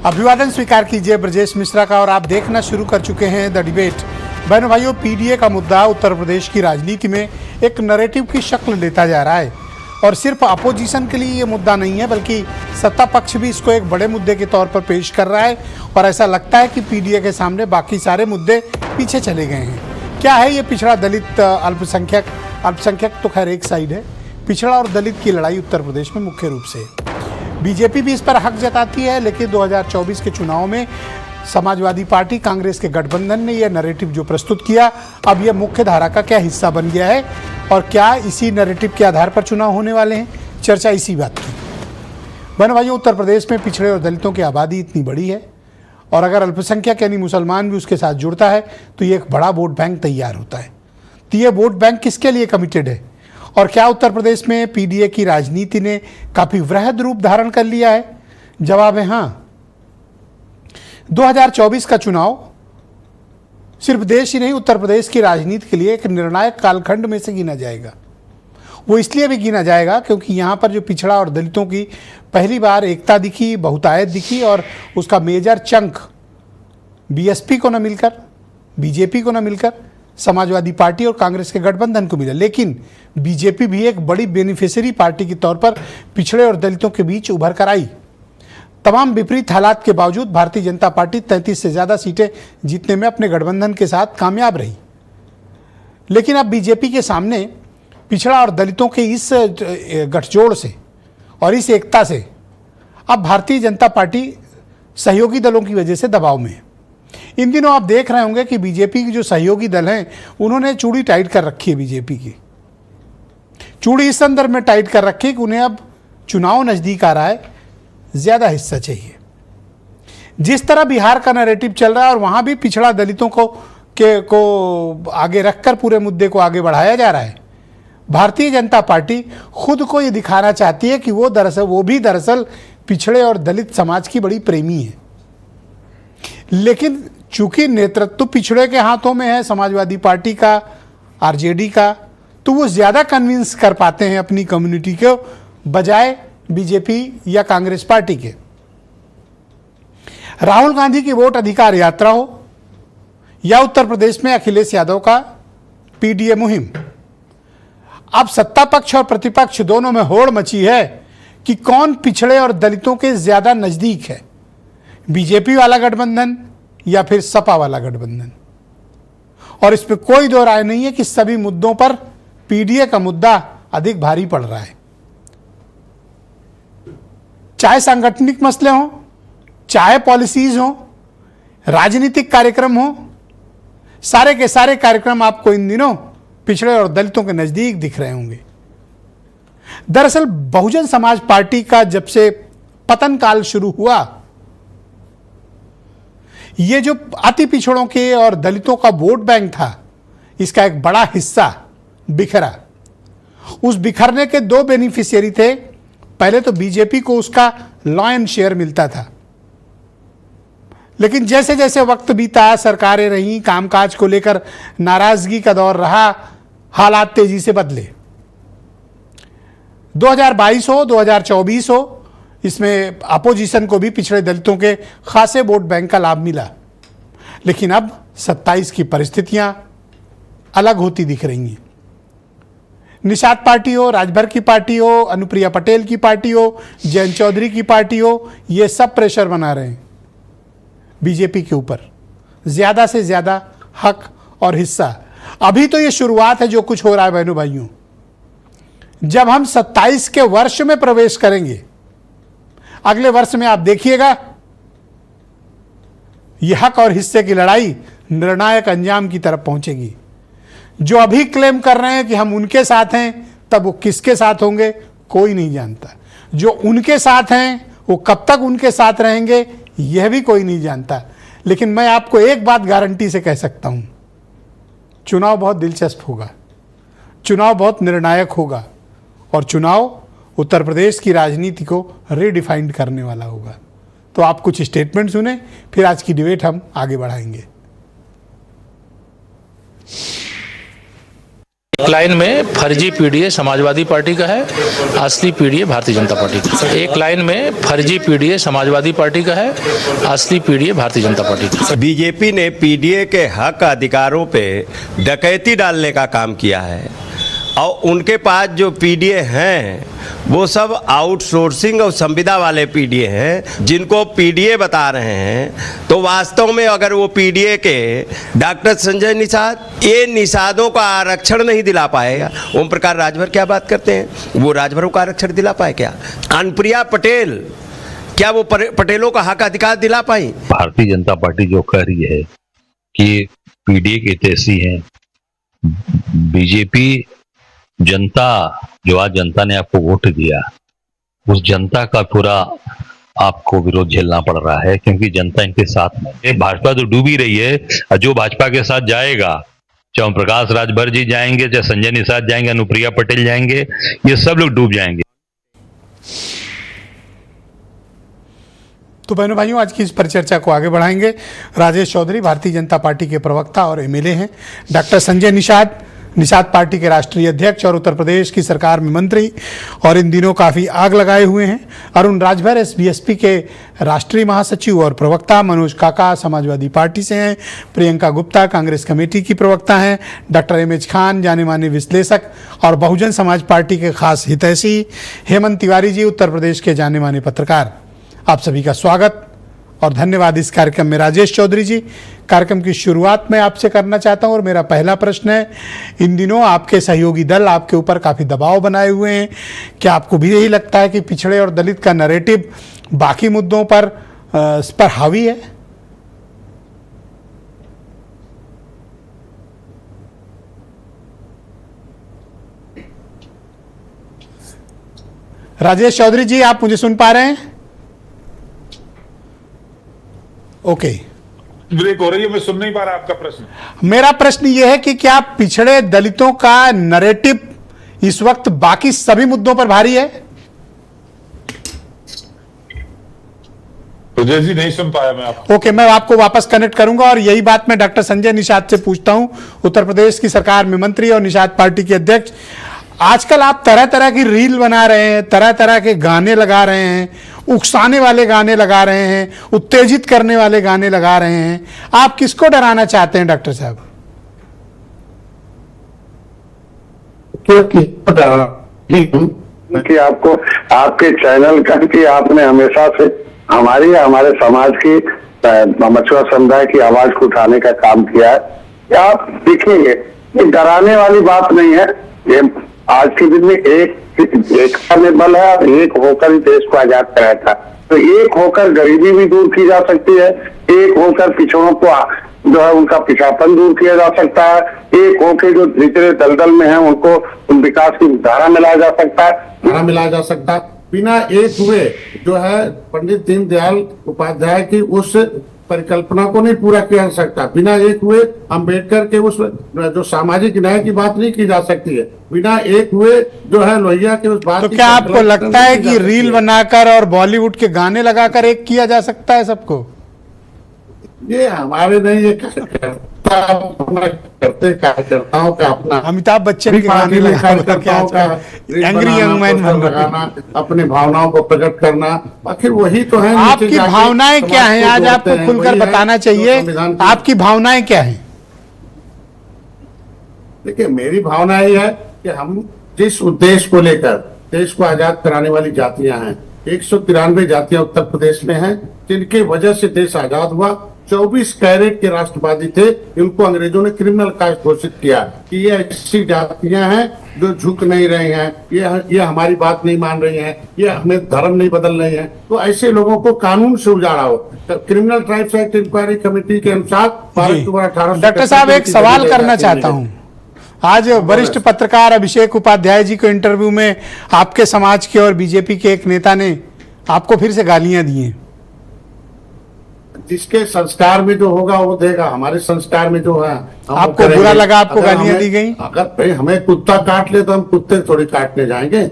अभिवादन स्वीकार कीजिए ब्रजेश मिश्रा का और आप देखना शुरू कर चुके हैं द डिबेट। बहनों भाइयों, पीडीए का मुद्दा उत्तर प्रदेश की राजनीति में एक नैरेटिव की शक्ल लेता जा रहा है और सिर्फ अपोजिशन के लिए ये मुद्दा नहीं है बल्कि सत्ता पक्ष भी इसको एक बड़े मुद्दे के तौर पर पेश कर रहा है और ऐसा लगता है कि पीडीए के सामने बाकी सारे मुद्दे पीछे चले गए हैं। क्या है ये पिछड़ा दलित अल्पसंख्यक तो खैर एक साइड है, पिछड़ा और दलित की लड़ाई उत्तर प्रदेश में मुख्य रूप से बीजेपी भी इस पर हक जताती है, लेकिन 2024 के चुनाव में समाजवादी पार्टी कांग्रेस के गठबंधन ने यह नैरेटिव जो प्रस्तुत किया, अब यह मुख्य धारा का क्या हिस्सा बन गया है और क्या इसी नैरेटिव के आधार पर चुनाव होने वाले हैं। चर्चा इसी बात की। बहनों भाइयों, उत्तर प्रदेश में पिछड़े और दलितों की आबादी इतनी बड़ी है और अगर अल्पसंख्यक यानी मुसलमान भी उसके साथ जुड़ता है तो ये एक बड़ा वोट बैंक तैयार होता है। तो ये वोट बैंक किसके लिए कमिटेड है और क्या उत्तर प्रदेश में पीडीए की राजनीति ने काफी वृहद रूप धारण कर लिया है? जवाब है हाँ। 2024 का चुनाव सिर्फ देश ही नहीं, उत्तर प्रदेश की राजनीति के लिए एक निर्णायक कालखंड में से गिना जाएगा। वो इसलिए भी गिना जाएगा क्योंकि यहाँ पर जो पिछड़ा और दलितों की पहली बार एकता दिखी, बहुतायत दिखी और उसका मेजर चंक बीएसपी को न मिलकर, बीजेपी को न मिलकर समाजवादी पार्टी और कांग्रेस के गठबंधन को मिला। लेकिन बीजेपी भी एक बड़ी बेनिफिशियरी पार्टी के तौर पर पिछड़े और दलितों के बीच उभर कर आई। तमाम विपरीत हालात के बावजूद भारतीय जनता पार्टी 33 से ज़्यादा सीटें जीतने में अपने गठबंधन के साथ कामयाब रही। लेकिन अब बीजेपी के सामने पिछड़ा और दलितों के इस गठजोड़ से और इस एकता से अब भारतीय जनता पार्टी सहयोगी दलों की वजह से दबाव में है। इन दिनों आप देख रहे होंगे कि बीजेपी के जो सहयोगी दल हैं उन्होंने चूड़ी टाइट कर रखी है। बीजेपी की चूड़ी इस संदर्भ में टाइट कर रखी है कि उन्हें अब चुनाव नज़दीक आ रहा है, ज़्यादा हिस्सा चाहिए। जिस तरह बिहार का नैरेटिव चल रहा है और वहाँ भी पिछड़ा दलितों को आगे रखकर पूरे मुद्दे को आगे बढ़ाया जा रहा है, भारतीय जनता पार्टी खुद को ये दिखाना चाहती है कि वो भी दरअसल पिछड़े और दलित समाज की बड़ी प्रेमी है। लेकिन चूंकि नेतृत्व पिछड़े के हाथों में है, समाजवादी पार्टी का, आरजेडी का, तो वो ज़्यादा कन्विंस कर पाते हैं अपनी कम्युनिटी को बजाय बीजेपी या कांग्रेस पार्टी के। राहुल गांधी की वोट अधिकार यात्रा हो या उत्तर प्रदेश में अखिलेश यादव का पीडीए मुहिम, अब सत्ता पक्ष और प्रतिपक्ष दोनों में होड़ मची है कि कौन पिछड़े और दलितों के ज्यादा नजदीक है, बीजेपी वाला गठबंधन या फिर सपा वाला गठबंधन। और इस पर कोई दो राय नहीं है कि सभी मुद्दों पर पीडीए का मुद्दा अधिक भारी पड़ रहा है। चाहे सांगठनिक मसले हों, चाहे पॉलिसीज हों, राजनीतिक कार्यक्रम हों, सारे के सारे कार्यक्रम आपको इन दिनों पिछड़े और दलितों के नजदीक दिख रहे होंगे। दरअसल बहुजन समाज पार्टी का जब से पतन काल शुरू हुआ, ये जो अति पिछड़ों के और दलितों का वोट बैंक था, इसका एक बड़ा हिस्सा बिखरा। उस बिखरने के दो बेनिफिशियरी थे। पहले तो बीजेपी को उसका लॉयन शेयर मिलता था, लेकिन जैसे जैसे वक्त बीता, सरकारें रहीं, कामकाज को लेकर नाराजगी का दौर रहा, हालात तेजी से बदले। 2022 हो, 2024 हो, इसमें अपोजिशन को भी पिछड़े दलितों के खासे वोट बैंक का लाभ मिला। लेकिन अब 27 की परिस्थितियां अलग होती दिख रही हैं। निषाद पार्टी हो, राजभर की पार्टी हो, अनुप्रिया पटेल की पार्टी हो, जयंत चौधरी की पार्टी हो, ये सब प्रेशर बना रहे हैं बीजेपी के ऊपर, ज्यादा से ज्यादा हक और हिस्सा। अभी तो ये शुरुआत है जो कुछ हो रहा है बहनों भाइयों। जब हम 27 के वर्ष में प्रवेश करेंगे, अगले वर्ष में आप देखिएगा यह हक और हिस्से की लड़ाई निर्णायक अंजाम की तरफ पहुंचेगी। जो अभी क्लेम कर रहे हैं कि हम उनके साथ हैं, तब वो किसके साथ होंगे कोई नहीं जानता। जो उनके साथ हैं वो कब तक उनके साथ रहेंगे यह भी कोई नहीं जानता। लेकिन मैं आपको एक बात गारंटी से कह सकता हूं, चुनाव बहुत दिलचस्प होगा, चुनाव बहुत निर्णायक होगा और चुनाव उत्तर प्रदेश की राजनीति को रीडिफाइंड करने वाला होगा। तो आप कुछ स्टेटमेंट सुने, फिर आज की डिबेट हम आगे बढ़ाएंगे। एक लाइन में फर्जी पीडीए समाजवादी पार्टी का है, असली पीडीए भारतीय जनता पार्टी का है। एक लाइन में फर्जी पीडीए समाजवादी पार्टी का है, असली पीडीए भारतीय जनता पार्टी का है। बीजेपी ने पीडीए के हक अधिकारों पे डकैती डालने का काम किया है और उनके पास जो पीडीए हैं वो सब आउटसोर्सिंग और संविदा वाले पीडीए हैं जिनको पीडीए बता रहे हैं। तो वास्तव में अगर वो पीडीए के डॉक्टर संजय निषाद ये निषादों का आरक्षण नहीं दिला पाएगा, ओम प्रकाश राजभर क्या बात करते हैं, वो राजभरों का आरक्षण दिला पाए क्या? अनुप्रिया पटेल क्या वो पटेलों का हक अधिकार दिला पाई? भारतीय जनता पार्टी जो कह रही है कि पीडीए के तेजी हैं, बीजेपी जनता जो आज जनता ने आपको वोट दिया उस जनता का पूरा आपको विरोध झेलना पड़ रहा है, क्योंकि जनता इनके साथ में है। भाजपा तो डूबी रही है और जो भाजपा के साथ जाएगा, चाहे प्रकाश राजभर जी जाएंगे, चाहे संजय निषाद जाएंगे, अनुप्रिया पटेल जाएंगे, ये सब लोग डूब जाएंगे। तो बहनों भाइयों, आज की इस परिचर्चा को आगे बढ़ाएंगे। राजेश चौधरी भारतीय जनता पार्टी के प्रवक्ता और एमएलए हैं। डॉक्टर संजय निषाद पार्टी के राष्ट्रीय अध्यक्ष और उत्तर प्रदेश की सरकार में मंत्री और इन दिनों काफ़ी आग लगाए हुए हैं। अरुण राजभर एसबीएसपी के राष्ट्रीय महासचिव और प्रवक्ता। मनोज काका समाजवादी पार्टी से हैं। प्रियंका गुप्ता कांग्रेस कमेटी की प्रवक्ता हैं। डॉक्टर एमएच खान जाने माने विश्लेषक और बहुजन समाज पार्टी के खास हितैषी। हेमंत तिवारी जी उत्तर प्रदेश के जाने माने पत्रकार। आप सभी का स्वागत और धन्यवाद इस कार्यक्रम में। राजेश चौधरी जी, कार्यक्रम की शुरुआत मैं आपसे करना चाहता हूं और मेरा पहला प्रश्न है, इन दिनों आपके सहयोगी दल आपके ऊपर काफ़ी दबाव बनाए हुए हैं। क्या आपको भी यही लगता है कि पिछड़े और दलित का नैरेटिव बाकी मुद्दों पर हावी है? राजेश चौधरी जी, आप मुझे सुन पा रहे हैं? ओके, ब्रेक हो रही है, मैं सुन नहीं पा रहा आपका प्रश्न। मेरा प्रश्न यह है कि क्या पिछड़े दलितों का नैरेटिव इस वक्त बाकी सभी मुद्दों पर भारी है? विजय जी, नहीं सुन पाया मैं आपको। ओके, मैं आपको वापस कनेक्ट करूंगा और यही बात मैं डॉक्टर संजय निषाद से पूछता हूं, उत्तर प्रदेश की सरकार में मंत्री और निषाद पार्टी के अध्यक्ष। आजकल आप तरह तरह की रील बना रहे हैं, तरह तरह के गाने लगा रहे हैं, उकसाने वाले गाने लगा रहे हैं, उत्तेजित करने वाले गाने लगा रहे हैं। आप किसको डराना चाहते हैं डॉक्टर साहब? कि आपको आपके चैनल का कि आपने हमेशा से हमारे समाज की मछुआ समुदाय की आवाज को उठाने का काम किया है। आप देखेंगे ये डराने वाली बात नहीं है। ये आज के दिन में एकता में बल है और एक होकर ही देश को आजाद कराया था। तो एक होकर गरीबी भी दूर की जा सकती है, एक होकर पिछड़ों को जो है उनका पिछापन दूर किया जा सकता है, एक होकर जो निचले दलदल में है उनको उन विकास की धारा मिलाया जा सकता है। बिना एक हुए जो है पंडित दीनदयाल उपाध्याय की उस परिकल्पना को नहीं पूरा किया जा सकता। बिना एक हुए अंबेडकर के उस जो सामाजिक न्याय की बात नहीं की जा सकती है। बिना एक हुए जो है लोहिया के उस बात। तो क्या आपको लगता है कि रील बनाकर और बॉलीवुड के गाने लगाकर एक किया जा सकता है सबको? ये हमारे नहीं, ये करते कार्यकर्ताओं का अपना अमिताभ बच्चन के गाने एंग्री यंग मैन लगाना, अपनी भावनाओं को प्रकट करना, आखिर वही तो है। आपकी भावनाएं क्या हैं? आज आपको खुलकर बताना चाहिए, आपकी भावनाएं क्या हैं? देखिए, मेरी भावना ये है कि हम जिस उद्देश्य को लेकर देश को आजाद कराने वाली जातियां हैं, 193 जातियां उत्तर प्रदेश में हैं, जिनकी वजह से देश आजाद हुआ। 24 कैरेट के राष्ट्रवादी थे, इनको अंग्रेजों ने क्रिमिनल कास्ट घोषित किया कि ये ऐसी जातियां हैं जो झुक नहीं रही हैं, ये हमारी बात नहीं मान रही हैं, ये हमें धर्म नहीं बदल रही हैं। तो ऐसे लोगों को कानून से उजाड़ा हो। Criminal tribes act inquiry committee के अनुसार 18 डॉक्टर साहब, एक सवाल करना चाहता हूँ। आज वरिष्ठ पत्रकार अभिषेक उपाध्याय जी को इंटरव्यू में आपके समाज के और बीजेपी के एक नेता ने आपको फिर से गालियां दी हैं। जिसके संस्कार में जो होगा वो देगा। हमारे संस्कार में जो है, आपको बुरा लगा, आपको गालियां दी गई? अगर हमें कुत्ता काट ले तो हम कुत्ते थोड़ी काटने जाएंगे।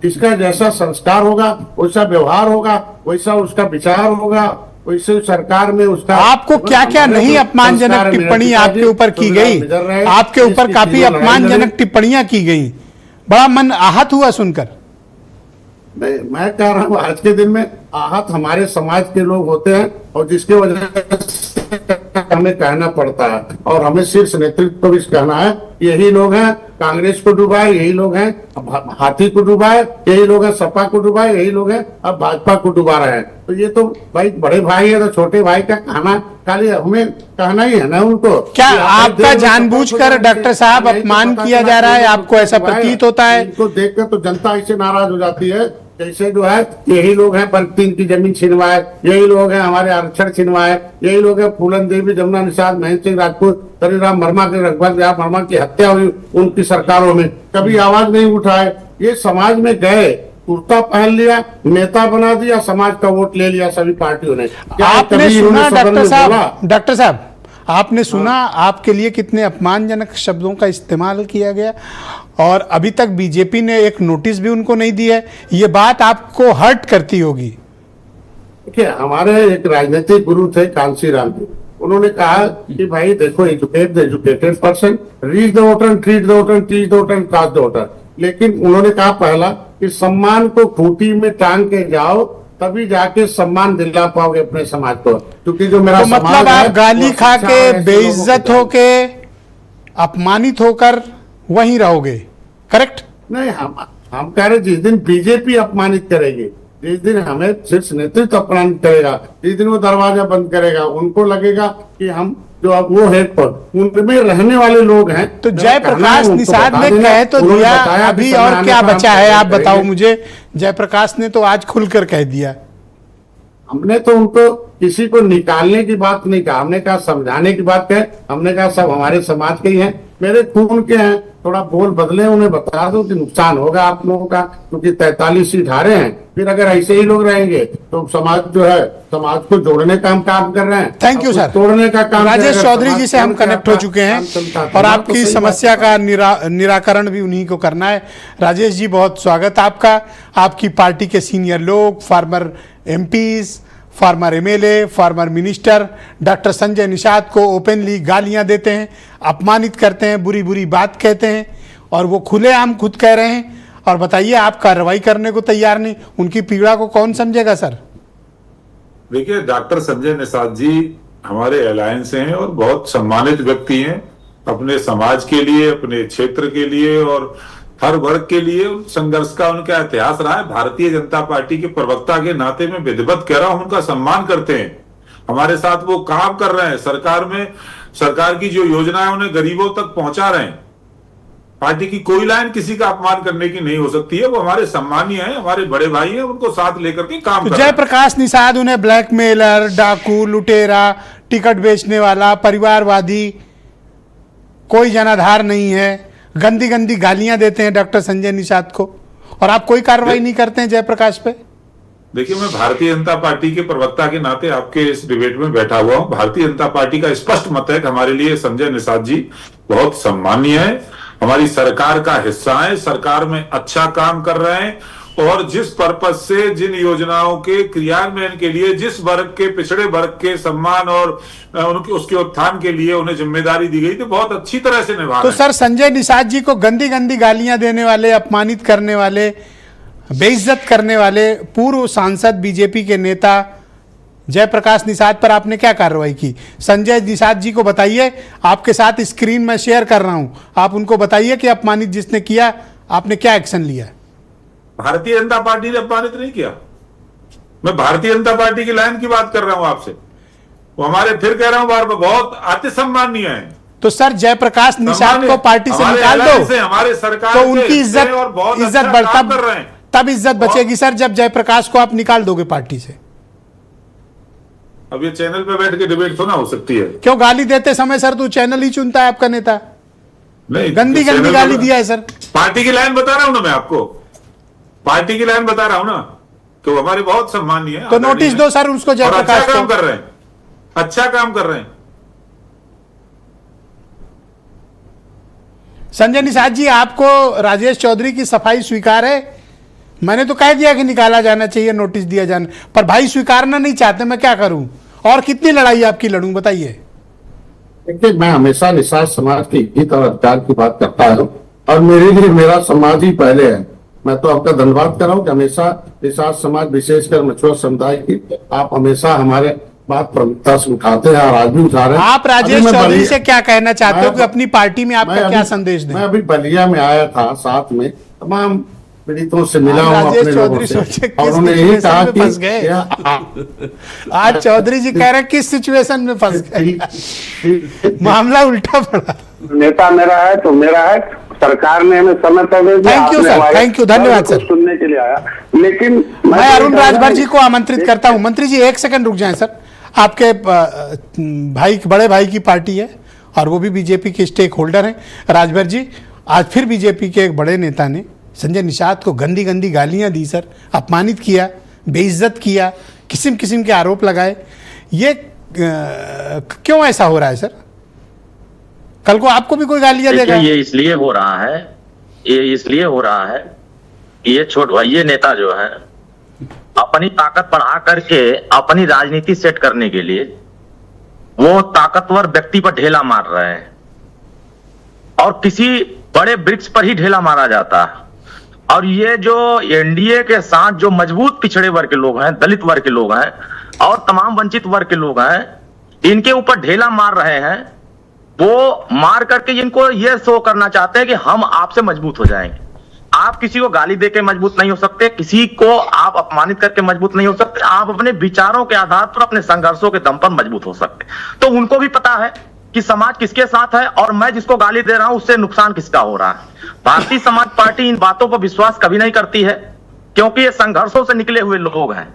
जिसका जैसा संस्कार होगा, वैसा व्यवहार होगा, वैसा उसका विचार होगा, वैसे सरकार में उसका आपको क्या क्या हमारे नहीं जो अपमानजनक संस्कार है, टिप्पणी मेरे आपके ऊपर की पिताजी गई, गुजर रहे हैं, आपके ऊपर इसकी काफी तीव्र लड़ाई अपमानजनक लड़ी। टिप्पणियां की गई, बड़ा मन आहत हुआ सुनकर। मैं कह रहा हूँ आज के दिन में आहत हमारे समाज के लोग होते हैं, और जिसके वजह से हमें कहना पड़ता है, और हमें शीर्ष नेतृत्व को भी कहना है, यही लोग हैं कांग्रेस को डुबाए, यही लोग हैं हाथी को डुबाए, यही लोग हैं सपा को डुबाए, यही लोग हैं अब भाजपा को डुबा रहे हैं। तो ये तो भाई बड़े भाई है तो छोटे भाई का कहना खाली हमें कहना ही है ना उनको। क्या कि आप आपका देख लो, जानबूझकर सबको डॉक्टर साहब यही तो अपमान पता किया चला जा रहा कि है, ये आपको ऐसा डुबाए, प्रतीत होता है? इनको देखकर तो जनता ऐसे नाराज हो जाती है जैसे जो है यही लोग हैं पंक्तिन की जमीन छिनवाए, यही लोग हैं हमारे आरक्षण छिनवाए, यही लोग हैं फूलन देवी, जमुना निषाद, महेंद्र सिंह राजपूत, तरीराम वर्मा के रघुवंश राम वर्मा की हत्या हुई उनकी सरकारों में, कभी आवाज नहीं उठाए। ये समाज में गए, कुर्ता पहन लिया, नेता बना दिया, समाज का वोट ले लिया सभी पार्टियों ने। क्या आपने कभी सुना उन्होंने सदन में बोला? डॉक्टर साहब आपने सुना आपके लिए कितने अपमानजनक शब्दों का इस्तेमाल किया गया, और अभी तक बीजेपी ने एक नोटिस भी उनको नहीं दी है। ये बात आपको हर्ट करती होगी। देखिए हमारे एक राजनीतिक गुरु थे कांसी राम जी, उन्होंने कहा कि भाई देखो educated person reach the voter, treat the voter, teach the voter, cast the voter. लेकिन उन्होंने कहा पहला कि सम्मान को खूंटी में टांग के जाओ, तभी जाके सम्मान दिला पाओगे अपने समाज को, क्योंकि जो मेरा तो मतलब समाज है, आप गाली वो खा शिक्षा के और ऐसे बेइज्जत लोगों को होके अपमानित होकर वहीं रहोगे, करेक्ट? नहीं, हम कह रहे जिस दिन बीजेपी अपमानित करेगी, जिस दिन हमें शीर्ष नेतृत्व अपमानित करेगा, जिस दिन वो दरवाजा बंद करेगा, उनको लगेगा कि हम जो अब वो है पर उनमें रहने वाले लोग हैं। तो जयप्रकाश निषाद ने कह तो दिया, अभी और क्या बचा है आप बताओ मुझे। जयप्रकाश ने तो आज खुलकर कह दिया। हमने तो उनको किसी को निकालने की बात नहीं कहा, हमने कहा समझाने की बात कहे। हमने कहा सब हमारे समाज के ही हैं, मेरे खून के हैं, थोड़ा बोल बदले, उन्हें बता दो कि नुकसान होगा आप लोगों का, क्योंकि 43 सीट हारे हैं। फिर अगर ऐसे ही लोग रहेंगे तो समाज जो है, समाज को जोड़ने का हम काम कर रहे हैं। Thank you sir. तोड़ने का काम राजेश चौधरी जी से हम कनेक्ट हो चुके हैं और आपकी समस्या का निराकरण भी उन्हीं को करना है। राजेश जी बहुत स्वागत आपका। आपकी पार्टी के सीनियर लोग, farmer MPs, farmer MLA, farmer minister doctor Sanjay Nishad को ओपनली गालियां देते हैं, अपमानित करते हैं, बुरी बुरी बात कहते हैं, और वो खुलेआम खुद कह रहे हैं। और बताइए आप कार्रवाई करने को तैयार नहीं, उनकी पीड़ा को कौन समझेगा सर? देखिए डॉक्टर संजय निषाद जी हमारे अलायंस हैं और बहुत सम्मानित व्यक्ति हैं, अपने समाज के लिए, अपने क्षेत्र के लिए और हर वर्ग के लिए संघर्ष का उनका इतिहास रहा है। भारतीय जनता पार्टी के प्रवक्ता के नाते में विधिवत कह रहा हूं, उनका सम्मान करते हैं। हमारे साथ वो काम कर रहे हैं, सरकार में सरकार की जो योजना है उन्हें गरीबों तक पहुंचा रहे हैं। पार्टी की कोई लाइन किसी का अपमान करने की नहीं हो सकती है। वो हमारे सम्मानीय हैं, हमारे बड़े भाई हैं, उनको साथ लेकर के काम कर रहे हैं। जयप्रकाश निषाद उन्हें ब्लैकमेलर, डाकू, लुटेरा, टिकट बेचने वाला, परिवारवादी, कोई जनाधार नहीं है, गंदी गंदी गालियां देते हैं डॉक्टर संजय निषाद को, और आप कोई कार्रवाई नहीं करते हैं जयप्रकाश पे। देखिए मैं भारतीय जनता पार्टी के प्रवक्ता के नाते आपके इस डिबेट में बैठा हुआ हूं। भारतीय जनता पार्टी का स्पष्ट मत है कि हमारे लिए संजय निषाद जी बहुत सम्मानीय है, हमारी सरकार का हिस्सा है, सरकार में अच्छा काम कर रहे हैं, और जिस पर्पज से, जिन योजनाओं के क्रियान्वयन के लिए, जिस वर्ग के, पिछड़े वर्ग के सम्मान और उनके उसके उत्थान के लिए उन्हें जिम्मेदारी दी गई थी, बहुत अच्छी तरह से निभा तो रहे हैं। सर संजय निषाद जी को गंदी गंदी गालियां देने वाले, अपमानित करने वाले, बेइज्जत करने वाले पूर्व सांसद बीजेपी के नेता जयप्रकाश निषाद पर आपने क्या कार्रवाई की? संजय निषाद जी को बताइए, आपके साथ स्क्रीन में शेयर कर रहा हूं, आप उनको बताइए कि अपमानित जिसने किया आपने क्या एक्शन लिया? भारतीय जनता पार्टी ने अपमानित नहीं किया। मैं भारतीय जनता पार्टी की लाइन की बात कर रहा हूं आपसे। वो हमारे, फिर कह रहा हूं बार बार, बहुत अति सम्मानीय है। तो सर जयप्रकाश निषाद को पार्टी से निकाल दो, हमारे सरकार तो उनकी इज्जत बढ़ता, कर रहे हैं। तब इज्जत बचेगी सर जब जयप्रकाश को आप निकाल दोगे पार्टी से। अब ये चैनल पे बैठ के डिबेट तो ना हो सकती है। क्यों गाली देते समय सर तू चैनल ही चुनता है आपका नेता? नहीं, गंदी गंदी गाली दिया है सर। पार्टी की लाइन बता रहा हूं ना मैं आपको, पार्टी की लाइन बता रहा हूं ना, तो हमारे बहुत सम्मानीय है। तो नोटिस दो सर उसको, जयप्रकाश अच्छा काम को। कर रहे हैं, अच्छा काम कर रहे हैं। संजय निषाद जी, आपको राजेश चौधरी की सफाई स्वीकार है? मैंने तो कह दिया कि निकाला जाना चाहिए, नोटिस दिया जाना, पर भाई स्वीकारना नहीं चाहते, मैं क्या करूं? और कितनी लड़ाई आपकी लड़ूं, बताइए। देखिए, मैं हमेशा निषाद समाज के हित और अधिकार की बात करता हूँ, और मेरे लिए मेरा समाज ही पहले है। मैं तो आपका धन्यवाद कर रहा हूँ कि हमेशा निषाद समाज, विशेषकर मछुआ समुदाय की आप हमेशा हमारे बात प्रमुखता से उठाते हैं और आज भी उठा रहे हैं। आप राजेश चौधरी से क्या कहना चाहते हो कि अपनी पार्टी में आपका क्या संदेश दें? मैं अभी बलिया में आया था, साथ में तमाम पीड़ितों से मिला हूँ, अपने लोगों से, और उन्होंने यही कहा कि आज चौधरी जी कह रहे हैं किस सिचुएशन में फंस गए, मामला उल्टा पड़ा। नेता मेरा है तो मेरा है, सरकार ने हमें समय पर दे दिया। Thank you sir, thank you, धन्यवाद सर। सुनने के लिए आया, लेकिन मैं अरुण राजभर जी को आमंत्रित करता हूं। मंत्री जी 1 सेकंड रुक जाएं सर। आपके भाई, बड़े भाई की पार्टी है और वो भी बीजेपी के स्टेक होल्डर हैं। राजभर जी, आज फिर बीजेपी के एक बड़े नेता ने संजय निषाद को गंदी गंदी गालियां दी सर, अपमानित किया, बेइज्जत किया, किस्म किस्म के आरोप लगाए। ये क्यों ऐसा हो रहा है सर? कल को आपको भी कोई गालियां देगा? ये इसलिए हो रहा है, ये ये नेता जो है अपनी ताकत बढ़ा करके अपनी राजनीति सेट करने के लिए वो ताकतवर व्यक्ति पर ढेला मार रहे हैं, और किसी बड़े वृक्ष पर ही ढेला मारा जाता है। और ये जो एनडीए के साथ जो मजबूत पिछड़े वर्ग के लोग हैं, दलित वर्ग के लोग हैं और तमाम वंचित वर्ग के लोग हैं, इनके ऊपर ढेला मार रहे हैं। वो मार करके इनको ये शो करना चाहते हैं कि हम आपसे मजबूत हो जाएंगे। आप किसी को गाली देके मजबूत नहीं हो सकते, किसी को आप अपमानित करके मजबूत नहीं हो सकते। आप अपने विचारों के आधार पर, अपने संघर्षों के दम पर मजबूत हो सकते। तो उनको भी पता है कि समाज किसके साथ है और मैं जिसको गाली दे रहा हूं उससे नुकसान किसका हो रहा है। भारतीय समाज पार्टी इन बातों पर विश्वास कभी नहीं करती है, क्योंकि ये संघर्षों से निकले हुए लोग हैं।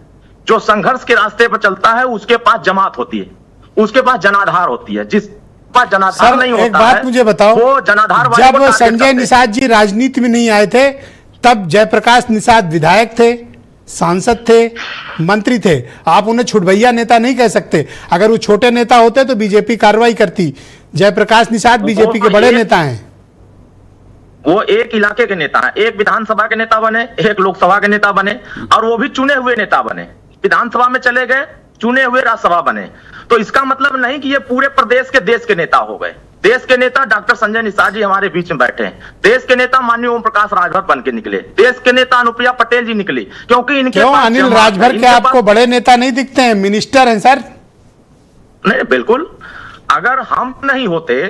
जो संघर्ष के रास्ते पर चलता है उसके पास जमात होती है, उसके पास जनाधार होती है। जिस पास जनाधार नहीं होता, एक बात मुझे बताओ, वो जनाधार वाले जब को टारगेट संजय करते हैं। निषाद जी राजनीति में नहीं आए थे तब जयप्रकाश निषाद विधायक थे, सांसद थे, मंत्री थे। आप उन्हें छुटभैया नेता नहीं कह सकते। अगर वो छोटे नेता होते तो बीजेपी कार्रवाई करती। जयप्रकाश निषाद बीजेपी के बड़े नेता हैं। वो एक इलाके के नेता हैं, एक विधानसभा के नेता बने, एक लोकसभा के नेता बने, और वो भी चुने हुए नेता बने। विधानसभा में चले गए, चुने हुए राज्यसभा बने। तो इसका मतलब नहीं कि ये पूरे प्रदेश के देश के नेता हो गए। देश के नेता डॉक्टर संजय निषाद जी हमारे बीच में बैठे हैं। देश के नेता माननीय ओम प्रकाश राजभर बन के निकले। देश के नेता अनुप्रिया पटेल जी निकली, क्योंकि इनके क्यों पास अनिल जमात है, राजभर के इनके आपको पास- बड़े नेता नहीं दिखते हैं? मिनिस्टर हैं सर। नहीं, बिल्कुल। अगर हम नहीं होते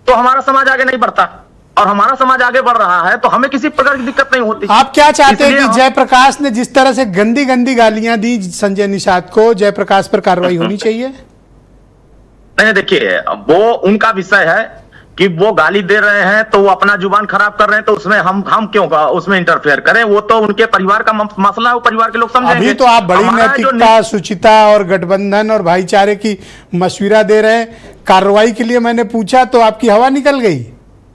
तो हमारा समाज आगे नहीं बढ़ता, और हमारा समाज आगे बढ़ रहा है तो हमें किसी प्रकार की दिक्कत नहीं होती। आप क्या चाहते हैं इसलिए कि हम- जयप्रकाश ने जिस तरह से गंदी गंदी गालियां दी संजय निषाद को, जयप्रकाश पर कार्रवाई होनी चाहिए? नहीं, देखिए, वो उनका विषय है कि वो गाली दे रहे हैं तो वो अपना जुबान खराब कर रहे हैं, तो उसमें हम क्यों उसमें इंटरफेयर करें? वो तो उनके परिवार का मसला है, वो परिवार के लोग समझेंगे। अभी तो आप बड़ी हमारा जो नैतिकता, शुचिता और गठबंधन और भाईचारे की मशविरा दे रहे हैं। कार्रवाई के लिए मैंने पूछा तो आपकी हवा निकल गई।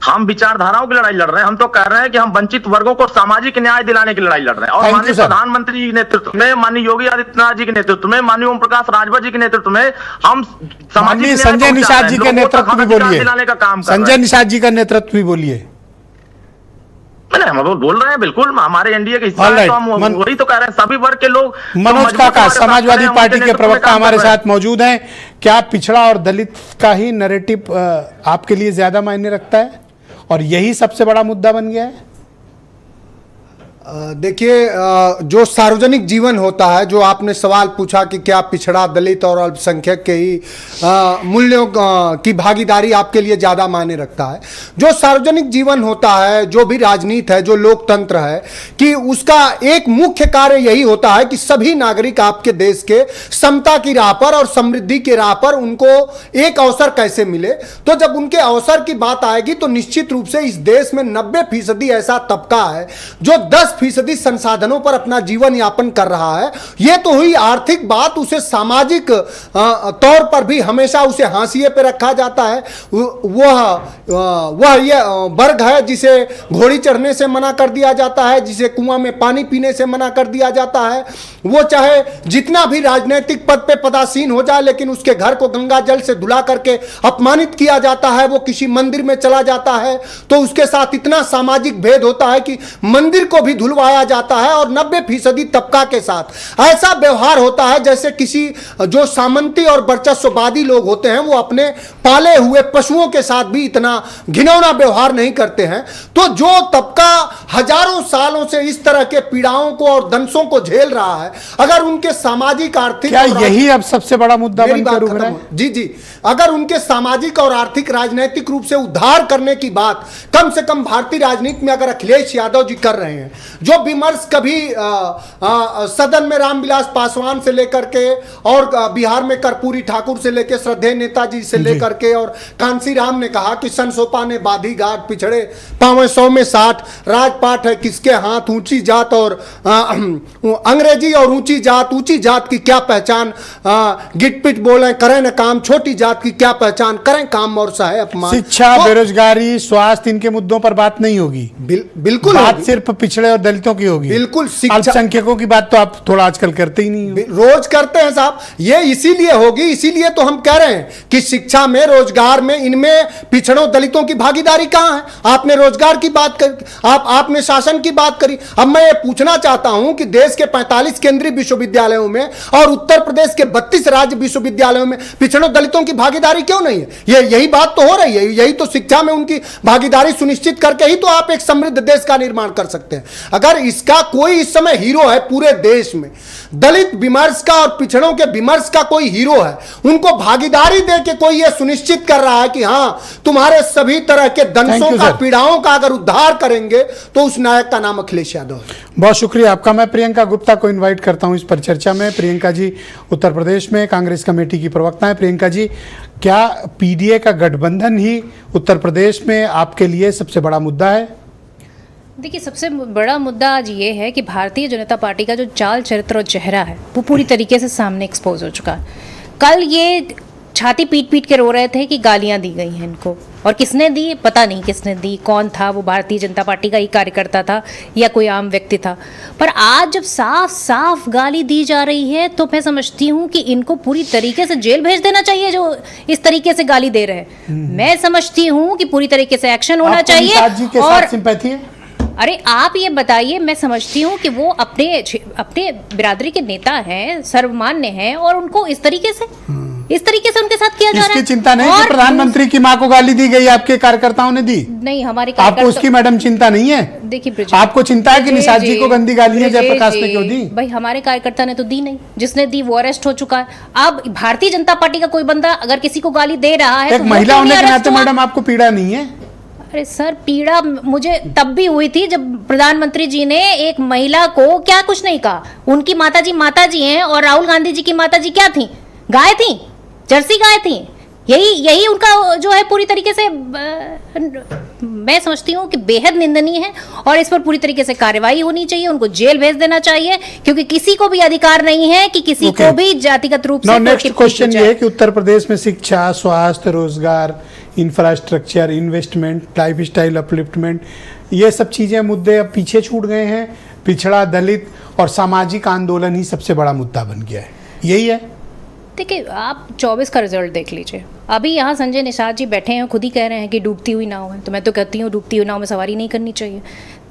हम विचारधाराओं की लड़ाई लड़ रहे हैं। हम तो कह रहे हैं कि हम वंचित वर्गों को सामाजिक न्याय दिलाने की लड़ाई लड़ रहे हैं। और Thank you, माननीय sir. प्रधानमंत्री जी के नेतृत्व में, माननीय योगी आदित्यनाथ जी के नेतृत्व में, माननीय ओम प्रकाश राजभर जी के नेतृत्व में हम सामाजिक माननीय न्याय संजय पहुंचा निषाद रहे जी हैं। का लोगों तक नेतृत्व हम भी अधिकार बोलिए। दिलाने का काम कर रहे संजय हैं। निषाद जी का नेतृत्व भी बोलिए। नहीं, हम बोल रहे हैं, बिल्कुल हमारे एनडीए के हिस्सा All है, right. तो हम वही तो कह रहे हैं। सभी वर्ग के लोग जो मनोज मजबूत काका, हमारे साथ समाजवादी खड़े हैं, पार्टी उनके के नेतृत्व में प्रवक्ता काम हमारे कर रहे हैं। साथ मौजूद हैं। क्या पिछड़ा और दलित का ही नैरेटिव आपके लिए ज्यादा मायने रखता है और यही सबसे बड़ा मुद्दा बन गया है? देखिए, जो सार्वजनिक जीवन होता है, जो आपने सवाल पूछा कि क्या पिछड़ा, दलित और अल्पसंख्यक के ही मूल्यों की भागीदारी आपके लिए ज़्यादा मायने रखता है। जो सार्वजनिक जीवन होता है, जो भी राजनीति है, जो लोकतंत्र है, कि उसका एक मुख्य कार्य यही होता है कि सभी नागरिक आपके देश के समता की राह पर और समृद्धि की राह पर उनको एक अवसर कैसे मिले। तो जब उनके अवसर की बात आएगी तो निश्चित रूप से इस देश में 90% ऐसा तबका है जो 10% संसाधनों पर अपना जीवन यापन कर रहा है। यह तो हुई आर्थिक बात। उसे सामाजिक तौर पर भी हमेशा उसे हाशिए पे रखा जाता है। वह ये वर्ग है जिसे घोड़ी चढ़ने से मना कर दिया जाता है, जिसे कुआं में पानी पीने से मना कर दिया जाता है। वो चाहे जितना भी राजनीतिक पद पे पदासीन हो जाए, लेकिन उसके घर को गंगा जल से धुला करके अपमानित किया जाता है। वो किसी मंदिर में चला जाता है तो उसके साथ इतना सामाजिक भेद होता है कि मंदिर को भी धुलवाया जाता है और 90% तबका के साथ ऐसा व्यवहार होता है जैसे किसी जो सामंती और वर्चस्ववादी लोग होते हैं वो अपने पाले हुए पशुओं के साथ भी इतना घिनौना व्यवहार नहीं करते हैं। तो जो तबका हजारों सालों से इस तरह के पीड़ाओं को और दंशों को झेल रहा है, अगर उनके सामाजिक आर्थिक क्या यही अब सबसे बड़ा मुद्दा मेरी बनकर बात उभरा खत्म है? हो। जी, अगर उनके सामाजिक और आर्थिक राजनीतिक रूप से उद्धार करने की बात कम से कम भारतीय राजनीति में अगर अखिलेश यादव जी कर रहे हैं, जो विमर्श कभी सदन में रामविलास पासवान से लेकर के और बिहार में कर्पूरी ठाकुर से लेकर श्रद्धेय नेताजी से लेकर के और कांसी राम ने कहा कि संसोपा ने बाधी घाट पिछड़े पांवे 100 में 60, राजपाट है किसके हाथ, ऊंची जात और अंग्रेजी और ऊंची जात की क्या पहचान, गिटपिट बोले करें न काम, छोटी जात की क्या पहचान, करें काम और सहे अपमान। शिक्षा, बेरोजगारी, स्वास्थ्य, इनके मुद्दों पर बात नहीं होगी। बिल्कुल बात सिर्फ पिछड़े और दलितों की होगी। बिल्कुल। अल्पसंख्यकों की बात तो आप थोड़ा आजकल करते ही नहीं हो। रोज करते हैं साहब, ये इसीलिए होगी, इसीलिए तो हम कह रहे हैं कि शिक्षा में, रोजगार में, इनमें पिछड़ों दलितों की भागीदारी कहां है? आपने रोजगार की बात करी, आपने शासन की बात करी। अब मैं ये पूछना चाहता हूं कि देश के 45 केंद्रीय विश्वविद्यालयों में और उत्तर प्रदेश के 32 राज्य विश्वविद्यालयों में पिछड़ों दलितों की भागीदारी क्यों नहीं है? यही बात तो हो रही है। यही तो शिक्षा में उनकी भागीदारी सुनिश्चित करके ही तो आप एक समृद्ध देश का निर्माण कर सकते हैं। अगर इसका कोई इस समय हीरो है पूरे देश में, दलित विमर्श का और पिछड़ों के विमर्श का कोई हीरो है, उनको भागीदारी देके कोई यह सुनिश्चित कर रहा है कि हां तुम्हारे सभी तरह के दंशों का, पीड़ाओं का अगर उद्धार करेंगे तो उस नायक का नाम अखिलेश यादव है। बहुत शुक्रिया आपका। मैं प्रियंका गुप्ता को इनवाइट करता हूं इस पर चर्चा में। प्रियंका जी उत्तर प्रदेश में कांग्रेस कमेटी की प्रवक्ता है। प्रियंका जी, क्या पीडीए का गठबंधन ही उत्तर प्रदेश में आपके लिए सबसे बड़ा मुद्दा है? देखिए, सबसे बड़ा मुद्दा आज ये है कि भारतीय जनता पार्टी का जो चाल चरित्र और चेहरा है वो पूरी तरीके से सामने एक्सपोज हो चुका है। कल ये छाती पीट पीट के रो रहे थे कि गालियां दी गई हैं इनको, और किसने दी पता नहीं, किसने दी, कौन था वो, भारतीय जनता पार्टी का ही कार्यकर्ता था या कोई आम व्यक्ति था। पर आज जब साफ साफ गाली दी जा रही है तो मैं समझती हूँ कि इनको पूरी तरीके से जेल भेज देना चाहिए जो इस तरीके से गाली दे रहे हैं। मैं समझती हूँ कि पूरी तरीके से एक्शन होना चाहिए। और सिंपैथी है? अरे आप ये बताइए, मैं समझती हूँ कि वो अपने बिरादरी के नेता हैं, सर्वमान्य हैं, और उनको इस तरीके से उनके साथ किया जा रहा है। इसकी चिंता नहीं कि प्रधानमंत्री की मां को गाली दी गई, आपके कार्यकर्ताओं ने दी? नहीं, हमारे आपको उसकी मैडम चिंता नहीं है? देखिए, आपको चिंता है कि निषाद जी को गंदी गालियां जयप्रकाश ने क्यों दी? भाई, हमारे कार्यकर्ता ने तो दी नहीं, जिसने दी वो अरेस्ट हो चुका है। अब भारतीय जनता पार्टी का कोई बंदा अगर किसी को गाली दे रहा है, एक महिला होने के नाते मैडम आपको पीड़ा नहीं है? अरे सर, पीड़ा मुझे तब भी हुई थी जब प्रधानमंत्री जी ने एक महिला को क्या कुछ नहीं कहा। उनकी माताजी हैं, और राहुल गांधी जी की माताजी क्या थी? गाय थी, जर्सी गाय थी। यही उनका जो है पूरी तरीके से मैं समझती हूँ कि बेहद निंदनीय है, और इस पर पूरी तरीके से कार्रवाई होनी चाहिए। उनको जेल भेज देना चाहिए, क्योंकि किसी को भी अधिकार नहीं है कि किसी को भी जातिगत रूप से। नेक्स्ट क्वेश्चन ये है कि उत्तर प्रदेश में शिक्षा, स्वास्थ्य, रोजगार, infrastructure, investment, life style upliftment, ये सब चीजें, मुद्दे अब पीछे छूट गए हैं। पिछड़ा, दलित और सामाजिक आंदोलन ही सबसे बड़ा मुद्दा बन गया है। यही है। देखिए, आप 24 का रिजल्ट देख लीजिए। अभी यहाँ संजय निषाद जी बैठे हैं, खुद ही कह रहे हैं कि डूबती हुई नाव है, तो मैं तो कहती हूँ डूबती हुई नाव में सवारी नहीं करनी चाहिए।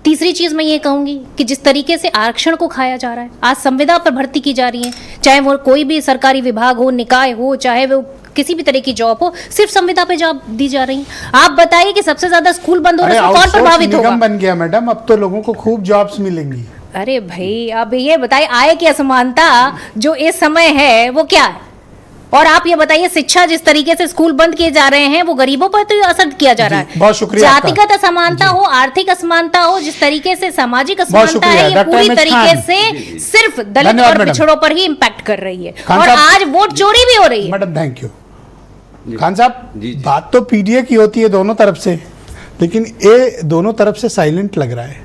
तीसरी चीज़ मैं ये कहूँगी कि जिस तरीके से आरक्षण को खाया जा रहा है, आज संविदा पर भर्ती की जा रही है, चाहे वो कोई भी सरकारी विभाग हो, निकाय हो, चाहे वो किसी भी तरह की जॉब हो, सिर्फ संविदा पे जॉब दी जा रही है। आप बताइए कि सबसे ज्यादा स्कूल बंद होने से कौन प्रभावित होगा? बन गया मैडम, अब तो लोगों को खूब जॉब्स मिलेंगी। अरे भाई, अब ये बताइए, आय की असमानता जो इस समय है वो क्या है? और आप ये बताइए, शिक्षा, जिस तरीके से स्कूल बंद kiए जा रहे हैं, वो गरीबों पर तो असर किया जा रहा है। बहुत शुक्रिया। जातिगत असमानता हो, आर्थिक असमानता हो, जिस तरीके से सामाजिक असमानता है, ये पूरी तरीके से सिर्फ दलित और पिछड़ों पर ही इम्पैक्ट कर रही है, और आज वोट चोरी भी हो रही है। Madam thank you. खान साहब, बात तो पीडीए की होती है दोनों तरफ से, लेकिन ये दोनों तरफ से साइलेंट लग रहा है।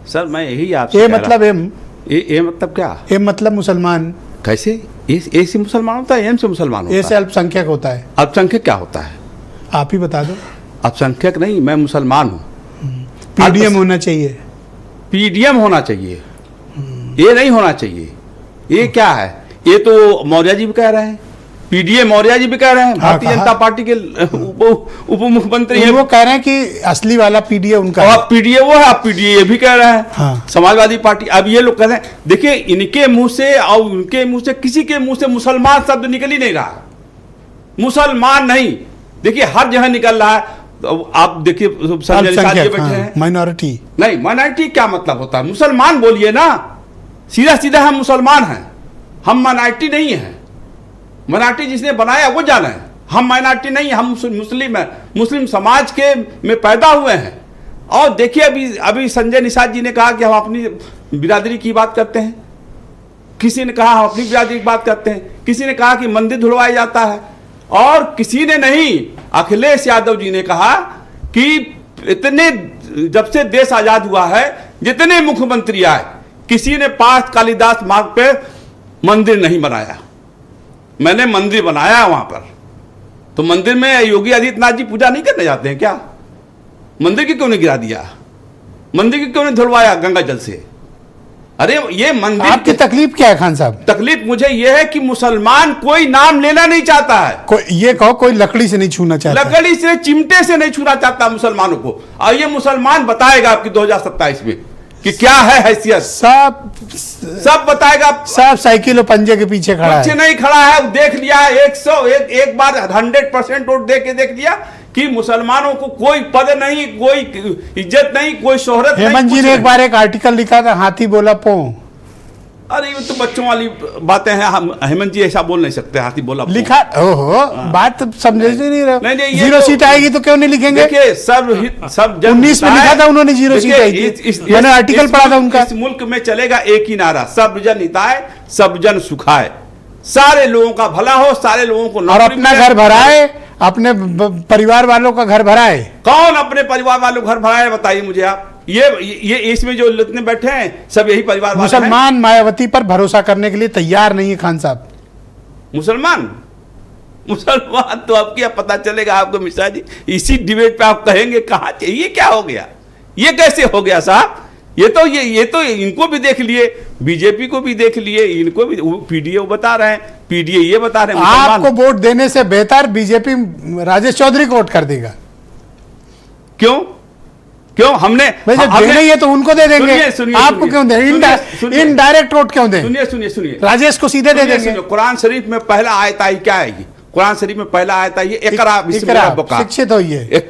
सर, मैं यही आपसे मतलब ए मतलब क्या? ए मतलब मुसलमान। कैसे? ए से मुसलमान होता है, एम से मुसलमान होता है? ए से अल्पसंख्यक होता है। अल्पसंख्यक क्या होता है? आप ही बता दो। अल्पसंख्यक नहीं, मैं मुसलमान हूँ। पीडीएम होना चाहिए। पीडीएम होना चाहिए, ये नहीं होना चाहिए। ये क्या है? ये तो मौर्य जी भी कह रहे हैं पीडीए मौर्य जी भी कह रहे हैं भारतीय कहा। जनता पार्टी के उप मुख्यमंत्री हैं। वो कह रहे हैं कि असली वाला पीडीए उनका है। और पीडीए वो है, आप पीडीए ये भी कह रहे हैं। हाँ। समाजवादी पार्टी, अब ये लोग कह रहे हैं, देखिए इनके मुंह से और उनके मुंह से, किसी के मुंह से मुसलमान शब्द निकल ही नहीं रहा। मुसलमान नहीं, देखिए हर जगह निकल रहा है। तो आप देखिए संजय निषाद जी बैठे हैं, माइनॉरिटी नहीं माइनॉरिटी क्या मतलब होता है? मुसलमान बोलिए ना, सीधा सीधा हम मुसलमान हैं, हम माइनॉरिटी नहीं हैं। माइनॉरिटी जिसने बनाया वो जाने, हम माइनॉरिटी नहीं, हम मुस्लिम हैं, मुस्लिम समाज के में पैदा हुए हैं। और देखिए अभी संजय निषाद जी ने कहा कि हम अपनी बिरादरी की बात करते हैं, किसी ने कहा हम अपनी बिरादरी की बात करते हैं, किसी ने कहा कि मंदिर धुलवाया जाता है, और किसी ने नहीं, अखिलेश यादव जी ने कहा कि इतने जब से देश आजाद हुआ है जितने मुख्यमंत्री आए, किसी ने पार्थ कालिदास मार्ग पे मंदिर नहीं बनाया। मैंने मंदिर बनाया वहां पर। तो मंदिर में योगी आदित्यनाथ जी पूजा नहीं करने जाते हैं क्या? मंदिर की क्यों नहीं गिरा दिया? मंदिर की क्यों नहीं धुलवाया गंगा जल से? अरे ये मंदिर, आपकी तकलीफ क्या है खान साहब? तकलीफ मुझे यह है कि मुसलमान कोई नाम लेना नहीं चाहता है। ये कहो कोई लकड़ी से नहीं छूना चाहता, लकड़ी से, चिमटे से नहीं छूना चाहता मुसलमानों को। और ये मुसलमान बताएगा आपकी 2027 में कि क्या है हैसियत, सब बताएगा। सब साइकिल और पंजे के पीछे खड़ा कुछ है। नहीं खड़ा है, वो देख लिया 101 बार 100% वोट दे के देख लिया कि मुसलमानों को कोई पद नहीं, कोई इज्जत नहीं, कोई शोहरत नहीं। हेमंत जी ने एक बार एक आर्टिकल लिखा था, हाथी बोला पो। अरे ये तो बच्चों वाली बातें हैं, हम हेमंत जी ऐसा बोल नहीं सकते, हाथी बोला पो। लिखा, ओहो, बात समझ नहीं रहे। नहीं, ये जीरो तो- सीट आएगी तो क्यों नहीं लिखेंगे? देखिए सब 19 में लिखा था उन्होंने जीरो सीट आएगी, मैंने आर्टिकल पढ़ा था उनका। इस मुल्क में चलेगा एक ही नारा, सब जन हिताय सब जन सुखाय। सारे लोगों का भला हो, सारे लोगों को और नौकरी अपना मिले। घर भराए, अपने परिवार वालों का घर भराए। कौन अपने परिवार वालों को घर भराए बताइए मुझे आप। ये इसमें जो जितने बैठे हैं सब यही परिवार वाले हैं। मुसलमान मायावती पर भरोसा करने के लिए तैयार नहीं है खान साहब। मुसलमान तो अब क्या पता चलेगा आपको मिश्रा जी, इसी डिबेट पे आप कहेंगे कहाँ ये क्या हो गया, ये कैसे हो गया साहब? ये तो इनको भी देख लिए, बीजेपी को भी देख लिए, इनको भी पीडीए बता रहे हैं, पीडीए ये बता रहे हैं। आपको वोट देने से बेहतर बीजेपी राजेश चौधरी को वोट कर देगा। क्यों हमने देना ही है तो उनको दे देंगे। आपको क्यों दें? इनडायरेक्ट वोट क्यों दें? सुनिए राजेश को सीधे दे देंगे। कुरान शरीफ में पहला आयत आई, क्या है ये? कुरान शरीफ में पहला आयत आई है, शिक्षित होइए,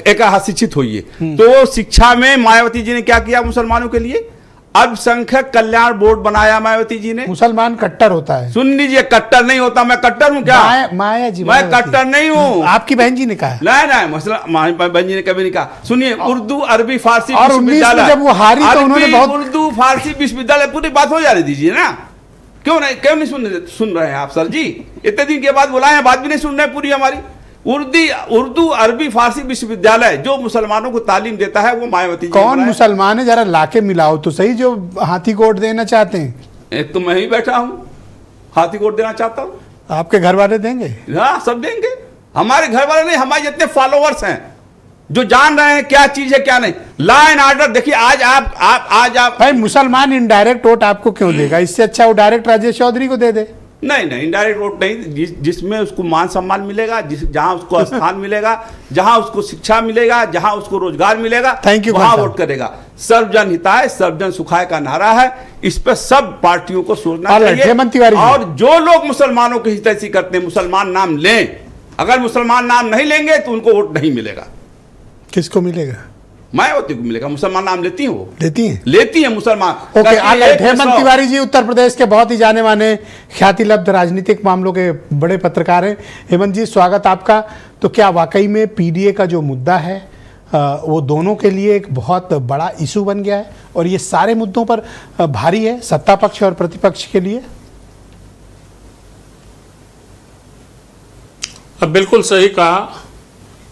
शिक्षित होइए। तो शिक्षा में मायावती जी ने क्या किया मुसलमानों के लिए? अल्पसंख्यक कल्याण बोर्ड बनाया मायावती जी ने। मुसलमान कट्टर होता है। सुन लीजिए, कट्टर नहीं होता। मैं कट्टर हूं क्या? माया जी, मैं कट्टर नहीं हूं। आपकी बहन जी ने कहा। नहीं मसला बहन जी ने कभी नहीं कहा। सुनिए, उर्दू अरबी फारसी और 19 में जब वो हारी तो उन्होंने बहुत उर्दू फारसी विश्वविद्यालय, पूरी बात हो जाने दीजिए ना। क्यों नहीं सुन रहे हैं आप सर जी? इतने दिन के बाद बुलाए हैं, बात भी नहीं सुन रहे पूरी हमारी। उर्दू अरबी फारसी विश्वविद्यालय जो मुसलमानों को तालीम देता है वो मायावती जी। कौन मुसलमान है? जरा लाके मिलाओ तो सही, जो हाथी को वोट देना चाहते हैं। एक तो मैं ही बैठा हूं, हाथी को वोट देना चाहता हूं। आपके घर वाले देंगे? हाँ, सब देंगे। हमारे घर वाले नहीं, हमारे जितने फॉलोअर्स हैं जो जान रहे हैं क्या चीज है क्या नहीं। लॉ एंड ऑर्डर देखिए, आज आप भाई मुसलमान इनडायरेक्ट वोट आपको क्यों देगा? इससे अच्छा वो डायरेक्ट राजेश चौधरी को दे दे। नहीं, इनडायरेक्ट वोट नहीं, जिसमें उसको मान सम्मान मिलेगा, जहां उसको स्थान मिलेगा, जहां उसको शिक्षा मिलेगा, जहां उसको रोजगार मिलेगा, वहां वोट करेगा। सर्वजन हिताय सर्वजन सुखाय का नारा है। इस पर सब पार्टियों को सोचना चाहिए। और जो लोग मुसलमानों की हितैषी करते हैं, मुसलमान नाम लें। अगर मुसलमान नाम नहीं लेंगे तो उनको वोट नहीं मिलेगा। किसको मिलेगा? मायावती को मिलेगा। मुसलमान नाम लेती हैं, वो लेती हैं मुसलमान। ओके, हेमंत तिवारी जी उत्तर प्रदेश के बहुत ही जाने माने ख्यातिलब्ध राजनीतिक मामलों के बड़े पत्रकार हैं। हेमंत जी, स्वागत आपका। तो क्या वाकई में पीडीए का जो मुद्दा है वो दोनों के लिए एक बहुत बड़ा इशू बन गया है और ये सारे मुद्दों पर भारी है, सत्ता पक्ष और प्रतिपक्ष के लिए? अब बिल्कुल सही कहा,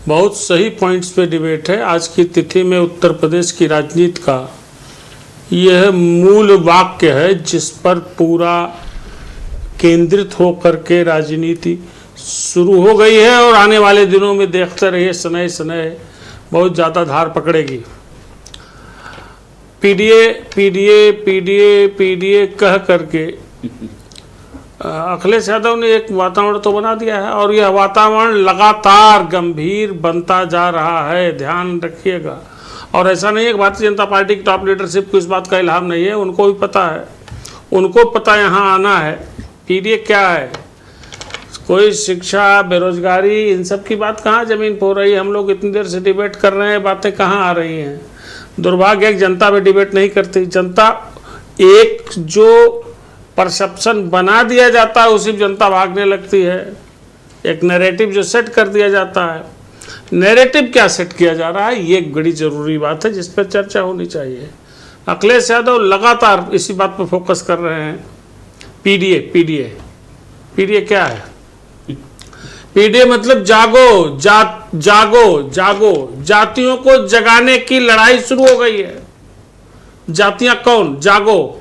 बहुत सही पॉइंट्स पे डिबेट है। आज की तिथि में उत्तर प्रदेश की राजनीति का यह मूल वाक्य है जिस पर पूरा केंद्रित होकर के राजनीति शुरू हो गई है और आने वाले दिनों में देखते रहिए सनय सनय बहुत ज़्यादा धार पकड़ेगी। पीडीए कह करके अखिलेश यादव ने एक वातावरण तो बना दिया है और यह वातावरण लगातार गंभीर बनता जा रहा है, ध्यान रखिएगा। और ऐसा नहीं है कि भारतीय जनता पार्टी की टॉप लीडरशिप को इस बात का इल्हाम नहीं है, उनको भी पता है, उनको पता यहाँ आना है। पीडीए क्या है, कोई शिक्षा, बेरोजगारी, इन सब की बात कहाँ जमीन पर हो रही है। हम लोग इतनी देर से डिबेट कर रहे हैं, बातें कहाँ आ रही हैं। दुर्भाग्य है कि जनता में डिबेट नहीं करती। जनता एक जो परसेप्शन बना दिया जाता है उसी जनता भागने लगती है। एक नैरेटिव जो सेट कर दिया जाता है, नैरेटिव क्या सेट किया जा रहा है, ये एक बड़ी ज़रूरी बात है जिस पर चर्चा होनी चाहिए। अखिलेश यादव लगातार इसी बात पर फोकस कर रहे हैं। पीडीए पीडीए पीडीए क्या है? पीडीए मतलब जागो, जागो जागो, जातियों को जगाने की लड़ाई शुरू हो गई है। जातियां कौन? जागो,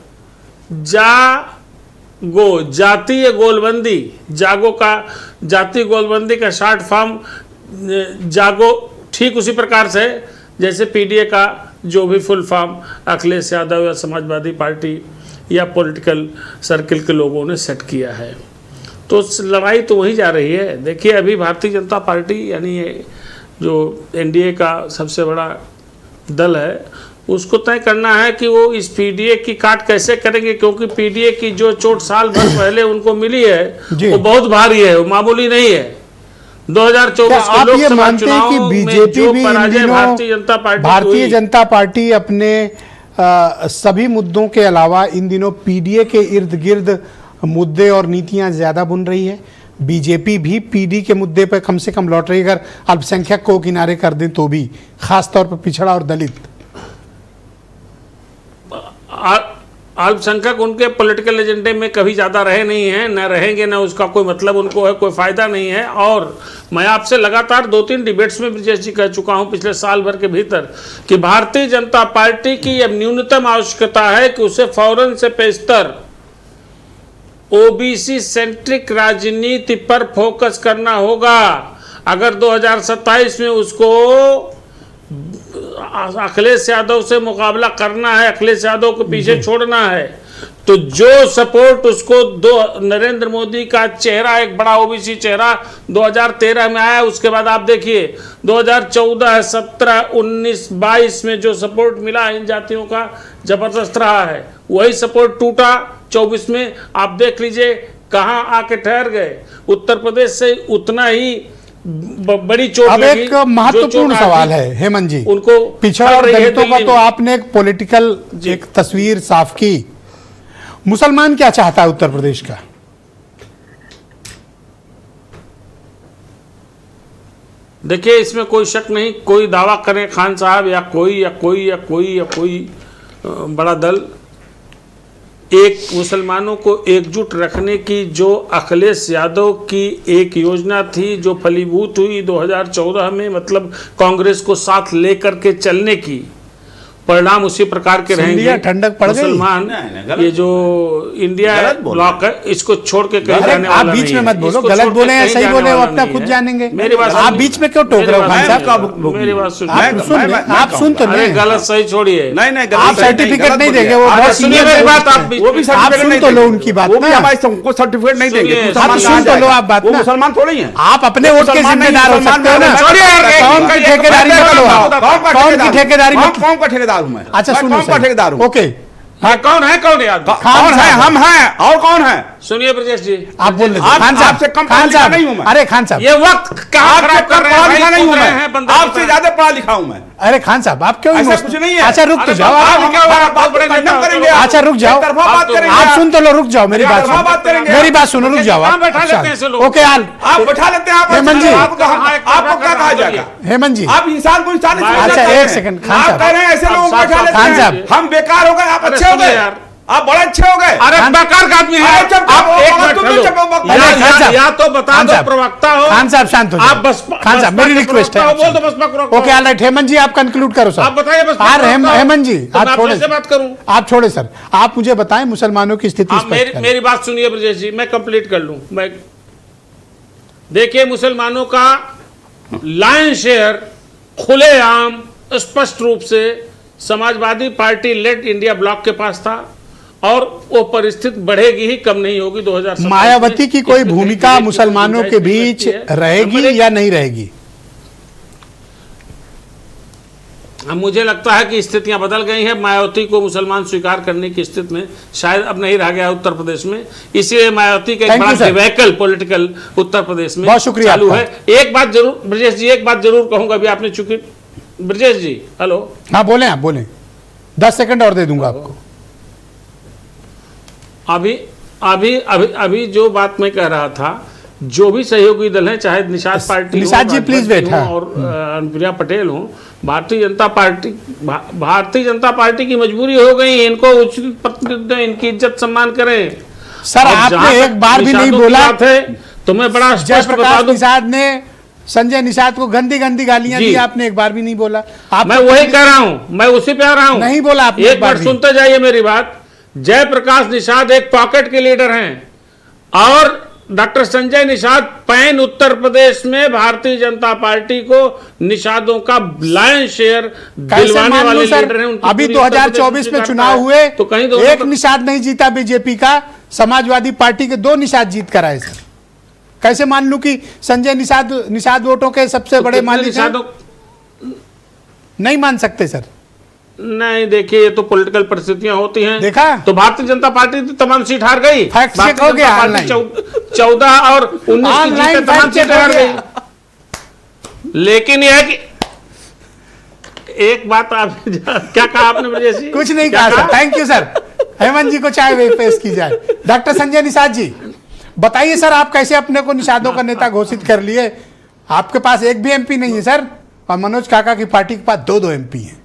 जागो, जातीय गोलबंदी, जागो का जातीय गोलबंदी का शॉर्ट फॉर्म जागो, ठीक उसी प्रकार से जैसे पीडीए का जो भी फुल फॉर्म अखिलेश यादव या समाजवादी पार्टी या पॉलिटिकल सर्किल के लोगों ने सेट किया है। तो लड़ाई तो वहीं जा रही है। देखिए अभी भारतीय जनता पार्टी यानी ये जो एनडीए का सबसे बड़ा दल है, उसको तय करना है कि वो इस पीडीए की काट कैसे करेंगे, क्योंकि पीडीए की जो चोट साल भर पहले उनको मिली है वो बहुत भारी है, वो मामूली नहीं है। 2024 के लोकसभा चुनाव में जो पराजय भारतीय जनता पार्टी अपने सभी मुद्दों के अलावा इन दिनों पीडीए के इर्द गिर्द मुद्दे और नीतियां ज्यादा बुन रही है। बीजेपी भी पीडी के मुद्दे पर कम से कम लौट रही है, अगर अल्पसंख्यक को किनारे कर दें तो भी, खासतौर पर पिछड़ा और दलित। अल्पसंख्यक उनके पॉलिटिकल एजेंडे में कभी ज़्यादा रहे नहीं हैं, न रहेंगे, न उसका कोई मतलब उनको है, कोई फ़ायदा नहीं है। और मैं आपसे लगातार 2-3 डिबेट्स में ब्रजेश जी कह चुका हूं पिछले साल भर के भीतर कि भारतीय जनता पार्टी की अब न्यूनतम आवश्यकता है कि उसे फौरन से पेशतर ओबीसी सेंट्रिक राजनीति पर फोकस करना होगा। अगर 2027 में उसको अखिलेश यादव से मुकाबला करना है, अखिलेश यादव को पीछे छोड़ना है, तो जो सपोर्ट उसको नरेंद्र मोदी का चेहरा, एक बड़ा ओबीसी चेहरा 2013 में आया, उसके बाद आप देखिए 2014, 17, 19, 22 में जो सपोर्ट मिला इन जातियों का जबरदस्त रहा है। वही सपोर्ट टूटा 24 में, आप देख लीजिए कहाँ आके ठहर गए। उत्तर प्रदेश से उतना ही बड़ी चोट अब एक महत्वपूर्ण सवाल है हेमंत जी, उनको पिछड़ा और दलितों का तो आपने एक पॉलिटिकल एक तस्वीर साफ की, मुसलमान क्या चाहता है उत्तर प्रदेश का? देखिए इसमें कोई शक नहीं, कोई दावा करे खान साहब या कोई बड़ा दल, एक मुसलमानों को एकजुट रखने की जो अखिलेश यादव की एक योजना थी जो फलीभूत हुई 2014 में, मतलब कांग्रेस को साथ लेकर के चलने की, परिणाम उसी प्रकार के रहेंगे। ठंडक पड़ गई। मुसलमान ये जो इंडिया ब्लॉक है इसको छोड़ के कहीं जाने वाला नहीं है। आप बीच में मत बोलो, गलत बोले या सही बोले वो अपना खुद जानेंगे। मेरी बात आप बीच में क्यों टोक रहे हो खान साहब? मेरी बात सुनिए, आप सुन तो नहीं, गलत सही छोड़िए, आप सर्टिफिकेट नहीं देंगे, वो बहुत सुनिए मेरी बात, आप सुन तो लो उनकी बात, सर्टिफिकेट नहीं देंगे, आप सुन तो लो आप बात, मुसलमान थोड़ी है। आप अपने वोट के जिम्मेदार हो सकते हो ना। कौन की ठेकेदारी मत लो, कौन की ठेकेदारी मत, कौन का ठेकेदार हूं मैं? अच्छा सुनो, कौन का ठेकेदार हूं? ओके, हाँ कौन है, कौन याद, कौन है? हम हैं, और कौन है? सुनिए ब्रजेश जी, आप बोल रहे खान साहब से कम पढ़ा लिखा नहीं हूं मैं। अरे खान साहब, ये वक्त कहाँ खराब कर रहे हैं? पढ़ा लिखा नहीं हूं मैं, आपसे ज्यादा पढ़ा लिखा हूं मैं। अरे खान साहब आप क्यों ऐसा कुछ नहीं है। अच्छा रुक तो जाओ, करेंगे, अच्छा रुक जाओ, आप सुन तो लो, रुक जाओ, मेरी बात सुनो, मेरी बात सुनो, रुक जाओ आप। ओके आप बैठा लेते हैं, हेमंत जी, आपको क्या कहा जाएगा? हेमंत जी, आप इंसान को इंसान नहीं समझ अच्छा सकते एक हैं। सेकंड, खान आप कह रहे हैं ऐसे लोगों को बैठा लेते खान हैं, साहब, हम बेकार हो गए, आप अच्छे हो गए, आप बड़े अच्छे हो गए। अरे बेकार का आदमी है आप, एक मिनट या तो बता दो प्रवक्ता हो। खान साहब शांत हो जाओ, आप बस खान साहब मेरी रिक्वेस्ट है, बोल दो बस। ओके ऑल राइट, हेमंत जी आप कंक्लूड करो सर। आप बताइए बस। हेमंत जी आप छोड़े, बात करूं, आप छोड़े सर, आप मुझे बताएं मुसलमानों की स्थिति। मेरी बात सुनिए ब्रजेश जी, मैं कंप्लीट कर लूं। मैं देखिए मुसलमानों का लायन शेयर खुलेआम स्पष्ट रूप से Samajwadi party led India bloc के पास था और वो परिस्थिति बढ़ेगी ही, कम नहीं होगी। 2027 मायावती की कोई भूमिका मुसलमानों के बीच रहेगी या नहीं रहेगी? मुझे लगता है कि स्थितियां बदल गई हैं। मायावती को मुसलमान स्वीकार करने की स्थिति में शायद अब नहीं रह गया उत्तर प्रदेश में, इसलिए मायावती का एक बड़ा डिवेकल पॉलिटिकल उत्तर प्रदेश में बहुत शुक्रिया चालू है। एक बात जरूर ब्रजेश जी, एक बात जरूर कहूंगा, अभी आपने चूंकि ब्रजेश जी, हेलो, हाँ बोले, आप बोले, 10 सेकंड और दे दूंगा आपको। अभी जो बात मैं कह रहा था, जो भी सहयोगी दल है, चाहे Nishad party Nishad ji please wait, और अनुप्रिया पटेल हो, भारतीय जनता पार्टी की मजबूरी हो गई, इनको उचित प्रतिनिधित्व, इनकी इज्जत सम्मान करें। सर आपने एक बार भी नहीं बोला तो मैं बड़ा स्पष्ट बता जयप्रकाश दूं, निषाद ने संजय निषाद को गंदी गंदी गालियां दी, आपने एक बार भी नहीं बोला। मैं वही कह रहा हूं, मैं उसी पे आ रहा हूं। नहीं बोला आपने एक बार सुनते जाइए मेरी बात। जयप्रकाश निषाद एक पॉकेट के लीडर हैं और डॉक्टर संजय निषाद पैन उत्तर प्रदेश में भारतीय जनता पार्टी को निषादों का लायन शेयर दिलवाने वाले लीडर हैं। अभी 2024 में चुनाव हुए तो कहीं एक निषाद नहीं जीता बीजेपी का, समाजवादी पार्टी के 2 निषाद जीत कर आए। सर कैसे मान लूं कि संजय निषाद वोटों के सबसे बड़े मालिक हैं? नहीं मान सकते सर। नहीं, देखिए ये तो पॉलिटिकल परिस्थितियां होती हैं। देखा तो भारतीय जनता पार्टी तो तमाम सीट हार गई। फैक्ट चेक हो गया, 14 और 19 की जीतें तमाम सीट हार गई। लेकिन यह कि एक बात आप क्या कहा आपने ब्रजेश जी? कुछ नहीं कहा sir, thank you sir. Hemant ji को चाय पेश की जाए। डॉक्टर संजय निषाद जी बताइए सर, आप कैसे अपने को निषादों का नेता घोषित कर लिए? आपके पास एक भी एमपी नहीं है सर, और मनोज काका की पार्टी के पास 2 एमपी हैं।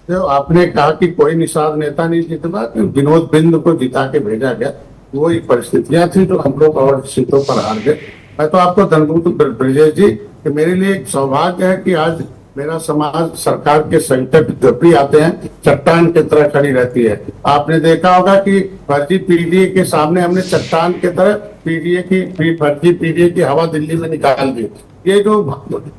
जो आपने कहा कि कोई निषाद नेता नहीं जीता, विनोद बिंद को जिता के भेजा गया, वही परिस्थितियां थी जो हम लोग और सीटों पर हार गए। मैं तो आपको धन्यवाद ब्रजेश जी कि मेरे लिए एक सौभाग्य है कि आज मेरा समाज सरकार के संकट जब भी आते हैं चट्टान की तरह खड़ी रहती है। आपने देखा होगा कि फर्जी पीडीए के सामने हमने चट्टान की तरह फर्जी पीडीए की हवा दिल्ली में निकाल दी। ये जो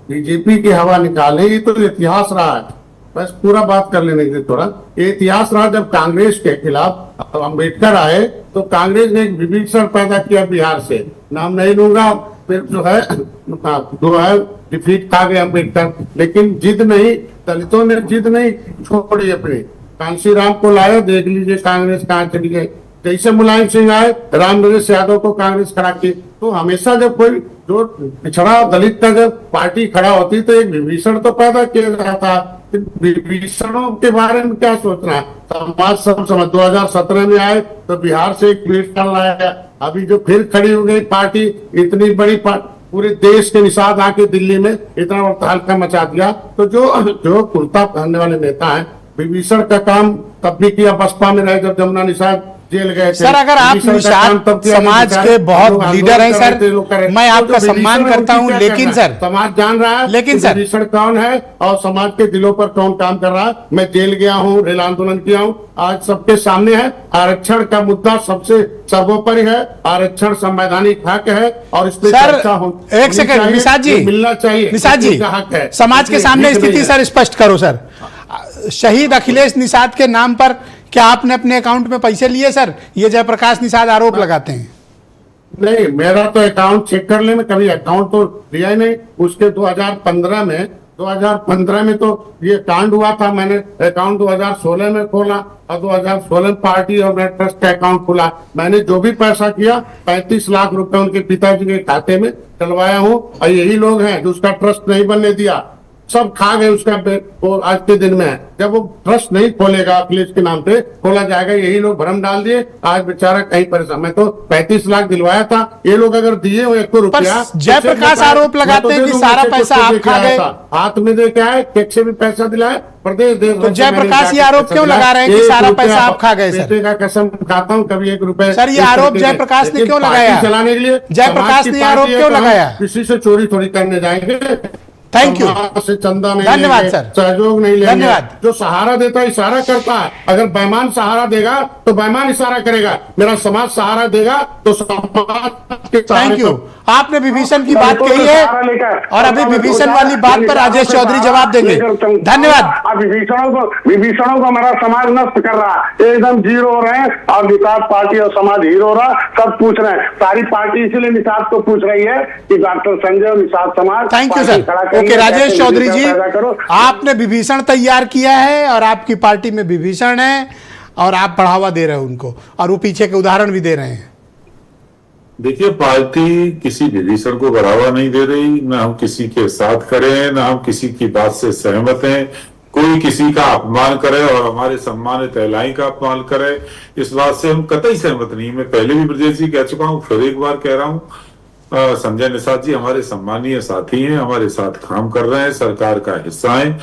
बीजेपी की हवा निकाले, ये तो इतिहास रहा है। बस पूरा बात कर लेने के थोड़ा, ये इतिहास रहा। जब कांग्रेस के खिलाफ अम्बेडकर आए तो कांग्रेस ने एक विभीषण पैदा किया बिहार से, नाम नहीं लूंगा, फिर जो है डिफीट खा गए अम्बेडकर। लेकिन जिद नहीं, दलितों ने जिद नहीं छोड़ी अपनी। कांशीराम को लाया, देख लीजिए कांग्रेस कहाँ चली गई। जैसे मुलायम सिंह आए, रामनरेश यादव को कांग्रेस खड़ा की। तो हमेशा जब कोई जो पिछड़ा दलित का जब पार्टी खड़ा होती तो एक विभीषण तो पैदा किया जाता। विभीषणों के बारे में क्या सोचना? समाज सब समझ 2017 में आए तो बिहार से एक विभीषण लाया। अभी जो फिर खड़ी हो गई पार्टी, इतनी बड़ी पूरे देश के निषाद आके दिल्ली में इतना बड़ा हल्का मचा दिया। तो जो कुर्ता पहनने वाले नेता हैं, विभीषण का काम तब भी किया, बसपा में रहे जब जमुना निषाद जेल गए थे। सर अगर आप निषाद समाज के बहुत लीडर हैं सर, मैं आपका सम्मान करता हूं, लेकिन सर समाज जान रहा है लेकिन सर विभीषण कौन है और समाज के दिलों पर कौन काम कर रहा है। मैं जेल गया हूं, रेल आंदोलन किया हूं, आज सबके सामने है। आरक्षण का मुद्दा सबसे सर्वोपरि है। आरक्षण संवैधानिक हक है और इस पर चर्चा हो। एक सेकंड निषाद जी, मिलना चाहिए, निषाद जी समाज के सामने स्थिति सर स्पष्ट करो सर। शहीद अखिलेश निषाद के नाम पर क्या आपने अपने अकाउंट में पैसे लिए सर? ये जयप्रकाश निषाद आरोप लगाते हैं। नहीं, मेरा तो अकाउंट चेक कर लेना, कभी अकाउंट तो लिया ही नहीं। उसके 2015 में तो ये कांड हुआ था, मैंने अकाउंट 2016 में खोला और 2016 में पार्टी और ट्रस्ट का अकाउंट खोला। मैंने जो भी पैसा किया 35 लाख रुपए उनके पिताजी के खाते में डलवाया हूँ और यही लोग हैं जो उसका ट्रस्ट नहीं बनने दिया। सब खा गए उसका। वो आज के दिन में है, जब वो ट्रस्ट नहीं खोलेगा, अखिलेश के नाम पे खोला जाएगा। यही लोग भ्रम डाल दिए, आज बेचारा कहीं परेशान। मैं तो 35 लाख दिलवाया था, ये लोग अगर दिए हो 1 रुपया। जयप्रकाश आरोप लगाते हैं कि सारा पैसा आप खा गए। हाथ में दे के आए, चेक से भी पैसा दिलाया, प्रदेश दे। तो जयप्रकाश ये आरोप क्यों लगा रहे हैं कि सारा पैसा आप खा गए? बेटे का कसम खाता हूँ, कभी 1 रुपए। सर ये आरोप जयप्रकाश ने क्यों लगाया? चलाने के लिए जयप्रकाश ने आरोप क्यों लगाया? किसी से चोरी थोड़ी करने जाएंगे। थैंक यू, से चंदा नहीं, धन्यवाद सर, सहयोग नहीं लेंगे। धन्यवाद। जो सहारा देता है इशारा करता है। अगर बेईमान सहारा देगा तो बेईमान इशारा करेगा। मेरा समाज सहारा देगा तो समाज थैंक यू। आपने विभीषण की बात कही है और अभी विभीषण वाली बात पर राजेश चौधरी जवाब देंगे। धन्यवाद। अब विभीषणों को हमारा समाज नष्ट कर रहा है, एकदम जीरो हो रहे हैं और निषाद पार्टी और समाज हीरो हो रहा, सब पूछ रहे हैं, सारी पार्टी इसीलिए निषाद को पूछ रही है कि डॉक्टर संजय और निषाद समाज। Thank you sir. Okay Rajesh Chaudhary ji, आपने विभीषण तैयार किया है और आपकी पार्टी में विभीषण है और आप बढ़ावा दे रहे हो उनको, और वो पीछे के उदाहरण भी दे रहे हैं। देखिए, पार्टी किसी विभीषण को बढ़ावा नहीं दे रही, ना हम किसी के साथ खड़े हैं, ना हम किसी की बात से सहमत हैं। कोई किसी का अपमान करे और हमारे सम्मानित एलाई का अपमान करे, इस बात से हम कतई सहमत नहीं। मैं पहले भी ब्रजेश जी कह चुका हूं, फिर एक बार कह रहा हूं, संजय निषाद जी हमारे सम्मानीय साथी हैं, हमारे साथ काम कर रहे हैं, सरकार का हिस्सा है।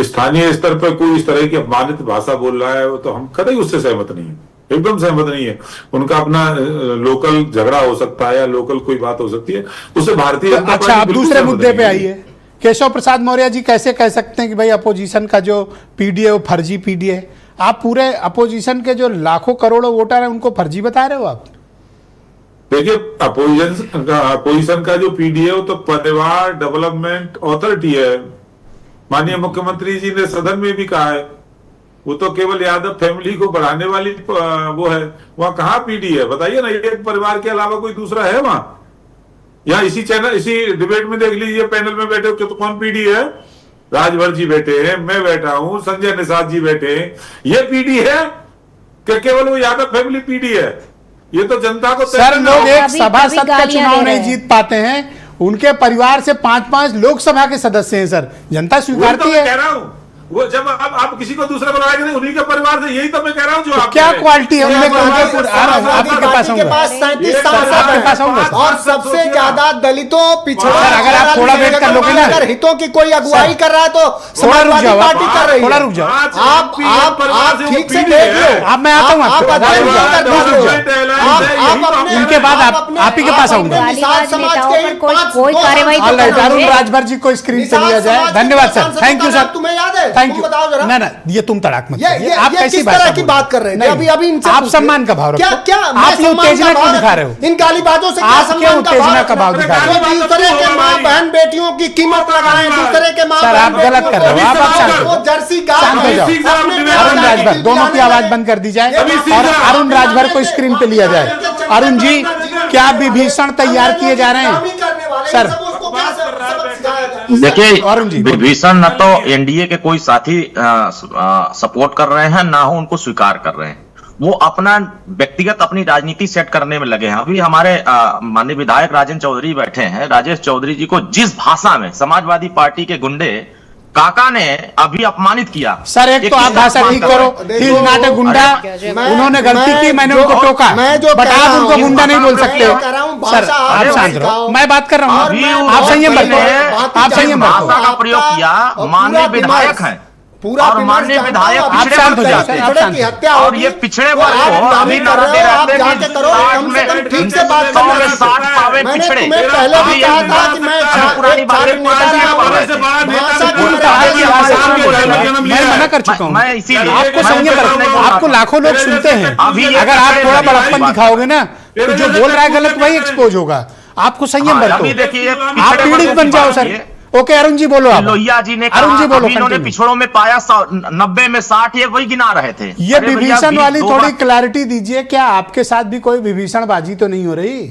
स्थानीय स्तर पर कोई इस तरह की अपमानित भाषा बोल रहा है तो हम कतई उससे सहमत नहीं है, एकदम सहमत नहीं है। उनका अपना लोकल झगड़ा हो सकता है या लोकल कोई बात हो सकती है, उससे भारतीय जनता पार्टी अच्छा, आप बिल्कुल दूसरे सहमत मुद्दे नहीं पे है। आइए। केशव प्रसाद मौर्य जी कैसे कह सकते हैं कि भाई अपोजिशन का जो पीडीए वो फर्जी पीडीए है? आप पूरे अपोजिशन के जो लाखों करोड़ों वोटर हैं उनको फर्जी बता रहे हो आप? देखिए, अपोजिशन का जो पीडीए वो तो परिवार डेवलपमेंट अथॉरिटी है। माननीय मुख्यमंत्री जी ने सदन में भी कहा है, वो तो केवल यादव फैमिली को बढ़ाने वाली वो है। वहां कहाँ पीडी है बताइए ना, एक परिवार के अलावा कोई दूसरा है वहां? यहाँ इसी चैनल, इसी डिबेट में देख लीजिए, पैनल में बैठे हो तो कौन पीडी है? राजभर जी बैठे हैं, मैं बैठा हूं, संजय निषाद जी बैठे हैं। ये पीडी है कि केवल वो यादव फैमिली पीडी है? ये तो जनता को सर, लोग एक सभासद का चुनाव नहीं जीत पाते हैं, उनके परिवार से 5-5 लोकसभा के सदस्य हैं सर, जनता स्वीकारती है। कह रहा हूं, वो जब आप किसी को दूसरा बनाएंगे नहीं, उन्हीं के परिवार से, यही तो मैं कह रहा हूं। जो तो क्या क्वालिटी है उनमें? आपके पास 37 सांसद और सबसे ज्यादा दलितों, पिछड़ों, अगर आप थोड़ा वेट कर लोगे ना, अगर हितों की कोई अगुवाई कर रहा है तो समाजवादी पार्टी कर रही है। थोड़ा रुक जाओ, आप ठीक से देख लो। अब मैं आता हूँ उनके बाद आप ही के पास आऊंगा। कोई कार्रवाई अरुण राजभर जी को स्क्रीन पे लिया जाए। धन्यवाद सर, थैंक यू सर, तुम्हें याद है? Thank you. ना ना, ये तुम तड़ाक मत करिए। आप कैसी की बात कर रहे थे? अभी इनसे आप सम्मान का भाव रखो। क्या आप ये उत्तेजना क्यों दिखा रहे हो? इन गालीबाजों से आप क्यों उत्तेजना का भाव दिखा रहे हो? दूसरे के माँ बहन बेटियों की कीमत लगाएं, दूसरे के माँ सर, आप गलत कर रहे हो। आप शांत हो जाओ, जर्सी शांत हो जाओ। अरुण राजभर, दोनों की आवाज बंद कर दी जाए और अरुण राजभर को स्क्रीन पे लिया जाए। अरुण जी, क्या विभीषण तैयार किए जा रहे हैं सर? देखिए, विभीषण न तो एनडीए के कोई साथी सपोर्ट कर रहे हैं, ना हो उनको स्वीकार कर रहे हैं। वो अपना व्यक्तिगत अपनी राजनीति सेट करने में लगे हैं। अभी हमारे माननीय विधायक राजेश चौधरी बैठे हैं। राजेश चौधरी जी को जिस भाषा में समाजवादी पार्टी के गुंडे काका ने अभी अपमानित किया। सर, एक तो आप भाषा ठीक करो, ही इज नॉट ए गुंडा। उन्होंने गलती की, मैंने उनको टोका, बट आप उनको गुंडा नहीं बोल सकते हो। सर, आप शांत रहो, मैं बात कर रहा हूँ, आप संयम बरतो, आप संयम बरतो। भाषा का प्रयोग किया, माननीय विधायक हैं पूरा और माननीय विधायक आप शांत हो जाते हैं, और ये पिछड़े वर्ग को अभी नारा दे रहे थे कि ठीक से बात करना है। 60 पावे पिछड़े। तुम्हें पहले भी कहा था कि मैं पुरानी बातें मैं मना कर चुका हूँ। मैं इसीलिए आपको संयम बरतना, आपको लाखों लोग सुनते हैं, अगर आप थोड़ा बड़प्पन दिखाओगे ना तो जो बोल रहा है गलत वही एक्सपोज होगा। आपको संयम बरतो, आप पीड़ित बन जाओ सर। ओके, अरुण जी बोलो। आप लोहिया जी ने अरुण जी बोलो। इन्होंने पिछड़ों में पाया 90 में 60, ये वही गिना रहे थे। ये विभीषण वाली थोड़ी क्लैरिटी दीजिए, क्या आपके साथ भी कोई विभीषण बाजी तो नहीं हो रही?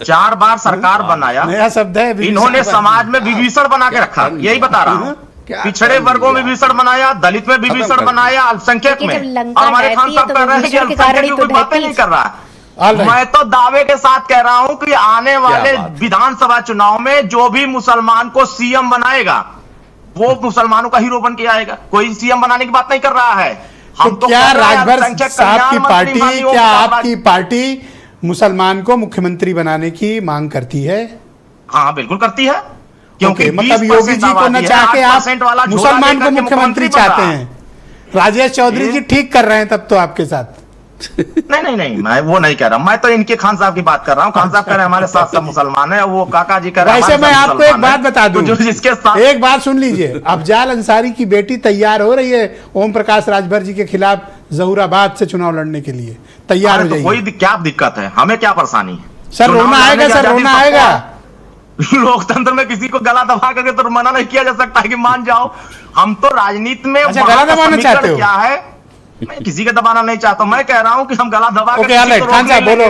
4 बार सरकार बनाया, नया शब्द है, इन्होंने समाज में विभीषण बना के रखा। यही बता रहा हूँ, पिछड़े वर्गों में विभीषण बनाया, दलित में विभीषण बनाया, अल्पसंख्यक में। और हमारे खान साहब कह रहे हैं कि अल्पसंख्यक की कोई बातें नहीं कर रहा है। मैं तो दावे के साथ कह रहा हूं कि आने वाले विधानसभा चुनाव में जो भी मुसलमान को सीएम बनाएगा वो मुसलमानों का हीरो बन के आएगा। कोई सीएम बनाने की बात नहीं कर रहा है। हम तो क्या राजभर साहब की पार्टी, क्या आपकी पार्टी मुसलमान को मुख्यमंत्री बनाने की मांग करती है? हाँ, बिल्कुल करती है, क्योंकि मतलब योगी जी को न चाह के आप मुसलमान को मुख्यमंत्री चाहते हैं। राजेश चौधरी जी ठीक कर रहे हैं तब तो आपके साथ। नहीं, मैं वो नहीं कह रहा। मैं तो इनके खान साहब की बात कर रहा हूँ। खान साहब कह रहे हैं हमारे साथ सब मुसलमान है, वो काका जी कह रहे हैं। वैसे मैं आपको एक बात बता दूं, जिसके साथ एक बात सुन लीजिए। अफजाल अंसारी की बेटी तैयार हो रही है ओम प्रकाश राजभर जी के खिलाफ जहूराबाद से चुनाव लड़ने के लिए तैयार हो जाइए। कोई क्या दिक्कत है? हमें क्या परेशानी है? सर रोना आएगा, सर रोना आएगा। लोकतंत्र में किसी को गला दबा करके तो मना नहीं किया जा सकता है कि मान जाओ। हम तो राजनीति में अच्छा, गला दबाना चाहते हो? क्या है, मैं किसी का दबाना नहीं चाहता, मैं कह रहा हूं कि हम गला दबा ओके ऑलराइट, खान साहब बोलो।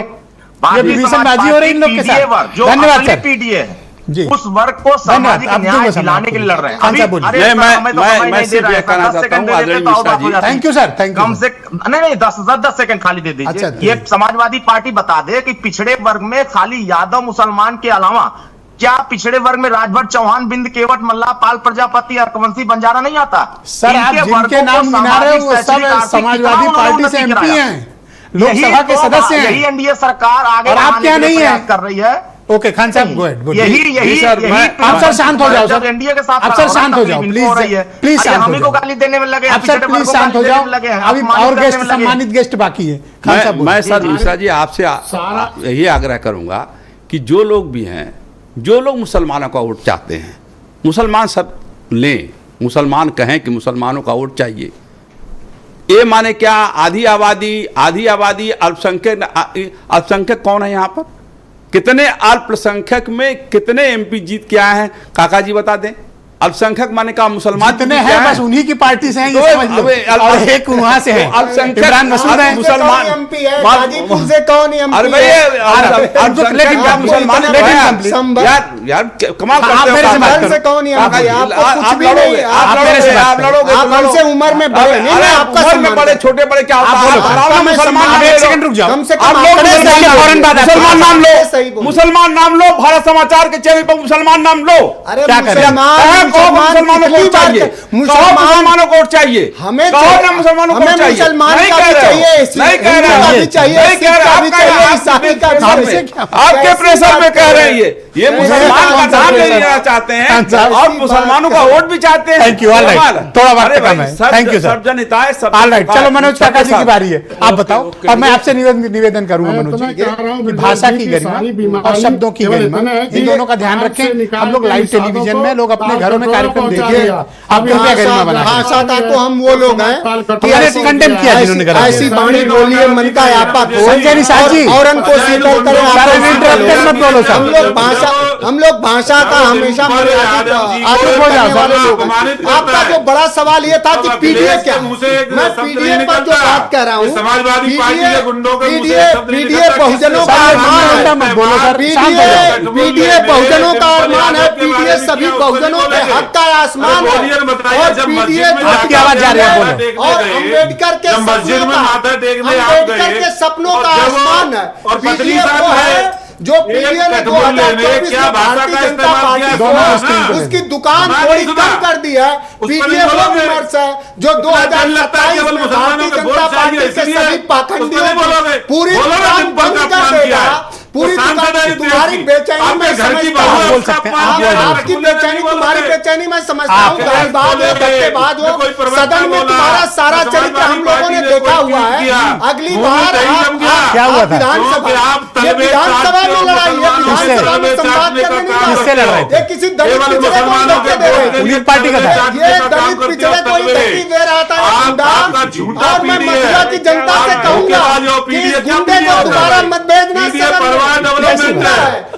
ये विभीषणबाजी हो रही इन लोग के साथ। जो धन्यवाद सर पीडीए जी, उस वर्ग को सामाजिक न्याय दिलाने के लिए लड़ रहे हैं। खान साहब बोलिए। मैं सिर्फ ये कहना चाहता हूं आदरणीय Mishra ji, thank you sir, thank you. कम से नहीं 10 सेकंड खाली दे दीजिए। अच्छा, ये समाजवादी पार्टी बता दे कि पिछड़े वर्ग में खाली यादव मुसलमान के अलावा क्या पिछड़े वर्ग में राजभर चौहान, बिंद केवट, मल्ला, पाल, प्रजापति, अर्कवंशी, बंजारा नहीं आता? सर आप जिनके नाम गिना रहे हो वो सब समाजवादी पार्टी से एमपी हैं, लोकसभा के सदस्य हैं। यही एनडीए सरकार आगे और आप क्या नहीं है कर रही है। ओके खान साहब गो अहेड। यही सर आप सर शांत हो जाओ सर, एनडीए के साथ आप सर शांत हो जाओ प्लीज, प्लीज शांत हो हमें को जाओ गाली देने में लगे आप सर, प्लीज शांत हो जाओ। अभी और गेस्ट, सम्मानित गेस्ट बाकी है। खान साहब मैं सर मिश्रा जी आपसे यही आग्रह करूंगा कि जो लोग भी हैं, जो लोग मुसलमानों का वोट चाहते हैं, मुसलमान सब लें, मुसलमान कहें कि मुसलमानों का वोट चाहिए। ये माने क्या आधी आबादी अल्पसंख्यक कौन है यहाँ पर? कितने अल्पसंख्यक में कितने एमपी जीत के आए हैं काका जी बता दें। अल्पसंख्यक माने का मुसलमान जितने हैं बस उन्हीं की पार्टी से हैं, ये समझ लो। और एक वहां से है इमरान मसूद है, मुसलमान एमपी है, गाजीपुर से कौन एमपी? अरे भाई लेकिन मुसलमान यार कमाल करते हो। संभल से कौन एमपी? आपको कुछ भी नहीं, आप लड़ोगे, आप हमसे उम्र में बड़े नहीं, मैं आपका उम्र में बड़े छोटे बड़े क्या होता है? मुसलमान, एक सेकंड रुक जाओ, कम से कम मुसलमान नाम लो, भारत समाचार के चैनल पर मुसलमान नाम लो। अरे क्या करें? मुसलमानों को वोट चाहिए, मुसलमानों को वोट चाहिए, हमें मुसलमानों को वोट चाहिए। मुसलमान का भी चाहिए, नहीं कह रहे, आपके प्रेशर में कह रहे हैं ये मुसलमान का नाम ले लेना चाहते हैं और मुसलमानों का वोट भी चाहते हैं। थैंक यू, ऑलराइट, थोड़ा वक्त कम है, थैंक यू सर। सब जनता है, सब ऑलराइट, चलो मनोज काका जी की बारी है, आप बताओ। और मैं आपसे निवेदन करूंगा मनोज जी कि भाषा की गरिमा और शब्दों की गरिमा, इन दोनों का ध्यान रखें। हम लोग लाइव टेलीविजन में, लोग अपने घरों में कार्यक्रम देखिए, आप कृपया गरिमा बनाएं। भाषा का तो हम वो लोग हैं कंडेम किया जिन्होंने करा, ऐसी बाणी बोलिए मन का आपा को संजय निषाद जी और उनको शीतल करें। हम लोग भाषा का हमेशा आपका जो बड़ा सवाल ये था कि पीडीए क्या, मैं पीडीए पर जो बात कह रहा हूँ, पीडीए बहुजनों का अरमान है, पीडीए बहुजनों का अरमान है, पीडीए सभी बहुजनों के हक का आसमान है, और पीडीए आपकी आवाज जा रही है, बोलो। और अम्बेडकर के सपनों का आसमान है, और पीडीए वो है जो पीडीए ने 2024 में भारतीय जनता पार्टी को उसकी दुकान थोड़ी कम कर दी है। पीडीए वो विमर्श है जो 2027 में भारतीय जनता पार्टी के सभी पाखंडियों को पूरी दुकान बंद कर देगा। पूरी दुकान तुम्हारी बेचैनी में समझता हूँ, आपकी बेचैनी तुम्हारी बेचैनी में समझता हूँ। गालीबाज हो, धक्केबाज हो, सदन में तुम्हारा सारा चरित्र हम लोगों ने देखा हुआ है। अगली बार क्या हुआ था? विधानसभा में लड़ाई है, विधानसभा में संवाद करने नहीं, किससे लड़ रहे थे? किसी दलित पिछड़े को धक्के दे रहे थे, पुलिस पार्टी का था ये दलित पिछड़े को धक्के दे रहा था और मैं मथुरा की जनता से कहूंगा कि इस गुंडे को दोबारा मत भेजना।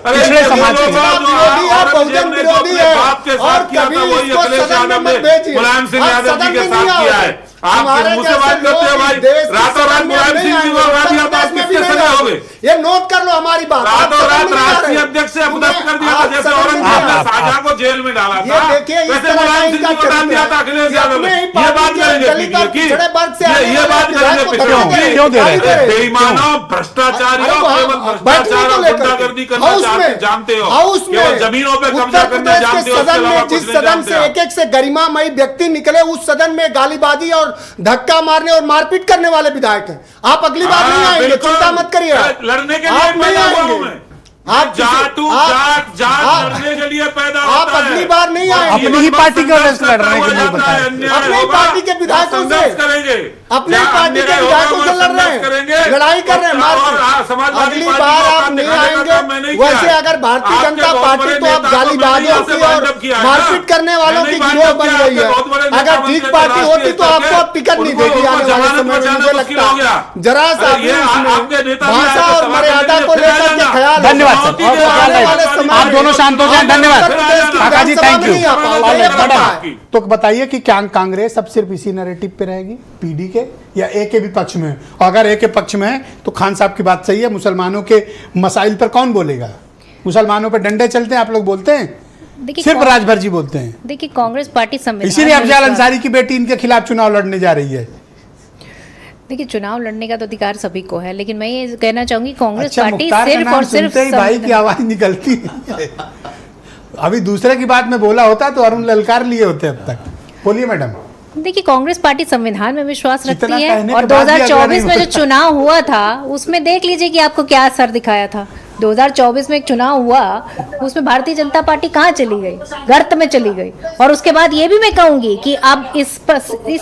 पिछड़े समाज के विरोधी है, बहुजन विरोधी है, और कभी इसको सदन में मत भेजिए। मुलायम सिंह यादव जी के साथ किया है। आप मुझसे बात करते हो भाई, रातों रात मुलायम सिंह जी को हटा दिया तो आप किसके सजा होगे? ये नोट कर लो हमारी बात। रातों रात राष्ट्रीय अध्यक्ष से अपदस्थ कर दिया था, जैसे औरंगजेब ने शाहजहां को जेल में डाला था, वैसे मुलायम सिंह जी को डाल दिया था अखिलेश यादव ने। ये बात करेंगे पीडीए की, ये बात करेंगे पीडीए की। बेईमानों, भ्रष्टाचारियों, केवल भ्रष्टाचार और गुंडागर्दी करना जानते हो, केवल जमीनों पे कब्जा करना जानते हो। सदन में जिस सदन से एक एक से गरिमामयी व्यक्ति निकले, उस सदन में गालीबाजी और धक्का मारने और मारपीट करने वाले विधायक हैं। आप अगली बार नहीं आएंगे, चिंता मत करिए, लड़ने के आप लिए नहीं आएंगे। जाट लड़ने के लिए पैदा आप होता है। अगली बार नहीं आए, अपनी ही पार्टी के वजह से लड़ रहे हैं कि नहीं बताया। अपनी ही पार्टी के विधायकों से करेंगे, अपने पार्टी के विधायकों से लड़ रहे हैं, लड़ाई कर रहे हैं। अगली बार आप नहीं आएंगे। वैसे अगर भारतीय जनता पार्टी तो आप गालीबाजों की और मारपीट करने वालों की गिरोह बन गई है। अगर ठीक पार्टी होती तो आपको अब टिकट नहीं देगी आने वाले समय में, मुझे लगता है। जरा सा भाषा और मर्यादा को लेकर के ख्याल। धन्यवाद सर, आप दोनों शांत हो जाए। धन्यवाद काका जी, थैंक यू। तो बताइए कि क्या कांग्रेस अब सिर्फ इसी नैरेटिव पे रहेगी, पीडी के, या ए के भी पक्ष में? और अगर ए के पक्ष में है तो खान साहब की बात सही है, मुसलमानों के मसाइल पर कौन बोलेगा? मुसलमानों पर डंडे चलते हैं, आप लोग बोलते हैं, सिर्फ राजभर जी बोलते हैं। देखिए कांग्रेस पार्टी संविधान, इसीलिए अफजाल अंसारी की बेटी इनके खिलाफ चुनाव लड़ने जा रही है। देखिए चुनाव लड़ने का तो अधिकार सभी को है, लेकिन मैं ये कहना चाहूंगी कांग्रेस अच्छा, पार्टी मुख्तार का सिर्फ नाम और सिर्फ सुनते ही भाई की आवाज निकलती है। अभी दूसरे की बात में बोला होता तो अरुण ललकार लिए होते अब तक। बोलिए मैडम। देखिए कांग्रेस पार्टी संविधान में विश्वास रखती जितना है, कहने और के बाद भी अगला 2024 में नहीं जो चुनाव हुआ था उसमें देख लीजिए कि आपको क्या असर दिखाया था। 2024 में एक चुनाव हुआ, उसमें भारतीय जनता पार्टी कहाँ चली गई? गर्त में चली गई। और उसके बाद ये भी मैं कहूंगी कि अब इस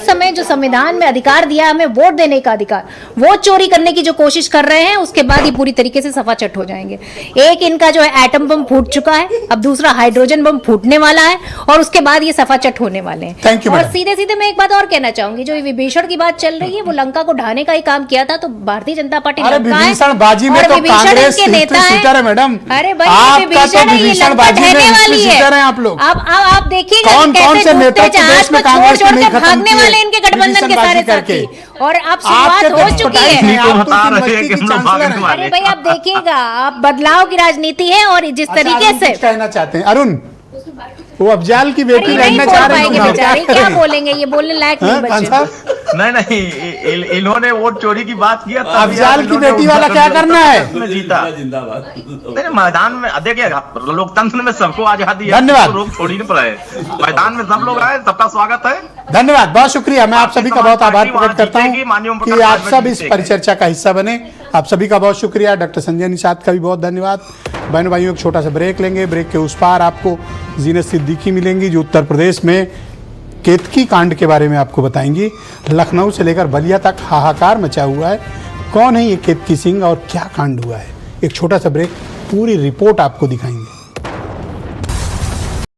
समय जो संविधान में अधिकार दिया हमें वोट देने का अधिकार, वो चोरी करने की जो कोशिश कर रहे हैं, उसके बाद ये पूरी तरीके से सफाचट हो जाएंगे। एक इनका जो है एटम बम फूट चुका है, अब दूसरा हाइड्रोजन बम फूटने वाला है, और उसके बाद ये सफाचट होने वाले हैं। Thank you, और madam. सीधे सीधे मैं एक बात और कहना चाहूंगी, जो विभीषण की बात चल रही है, वो लंका को ढाने का ही काम किया था, तो भारतीय जनता पार्टी अरे लंका है, विभीषण बाजी में और तो विभीषण कांग्रेस इनके नेता सीटर है मैडम। अरे भाई आपका विभीषण तो है, ये विभीषण लंका बाजी में ढहने वाली है। सीटर हैं आप लोग। अब आप देखिएगा कौन कैसे कौन से डूबते नेता जहाज देश में को कांग्रेस छोड़ ने नहीं के खत्म भागने किए वाले इनके गठबंधन के सारे करके। साथी। और अब शुरुआत हो चुकी है। अरे भाई आप देखिएगा, आप बदलाव की राजनीति है, और जिस तरीके से कहना चाहते हैं अरुण, वो अफजाल की बेटी नहीं लड़ने बोल जा रही पाएंगे है, बेचारे, क्या बोलेंगे? ये बोलने लायक नहीं बचे। नहीं, इन्होंने वोट चोरी की बात किया, अफजाल की बेटी वाला क्या करना है? जीता नहीं, मैदान में देखिए, लोकतंत्र में सबको आजादी है, धन्यवाद। रोक थोड़ी नहीं पड़ा है। मैदान में सब लोग आए, सबका स्वागत है। धन्यवाद, बहुत शुक्रिया। मैं आप सभी का बहुत आभार प्रकट करता हूँ कि आप सब इस परिचर्चा का हिस्सा बने। आप सभी का बहुत शुक्रिया। डॉक्टर संजय निषाद का भी बहुत धन्यवाद। बहनों भाइयों, एक छोटा सा ब्रेक लेंगे। ब्रेक के उस पार आपको जीनत सिद्दीकी मिलेंगी, जो उत्तर प्रदेश में केतकी कांड के बारे में आपको बताएंगी। लखनऊ से लेकर बलिया तक हाहाकार मचा हुआ है। कौन है ये केतकी सिंह और क्या कांड हुआ है? एक छोटा सा ब्रेक, पूरी रिपोर्ट आपको दिखाएंगे।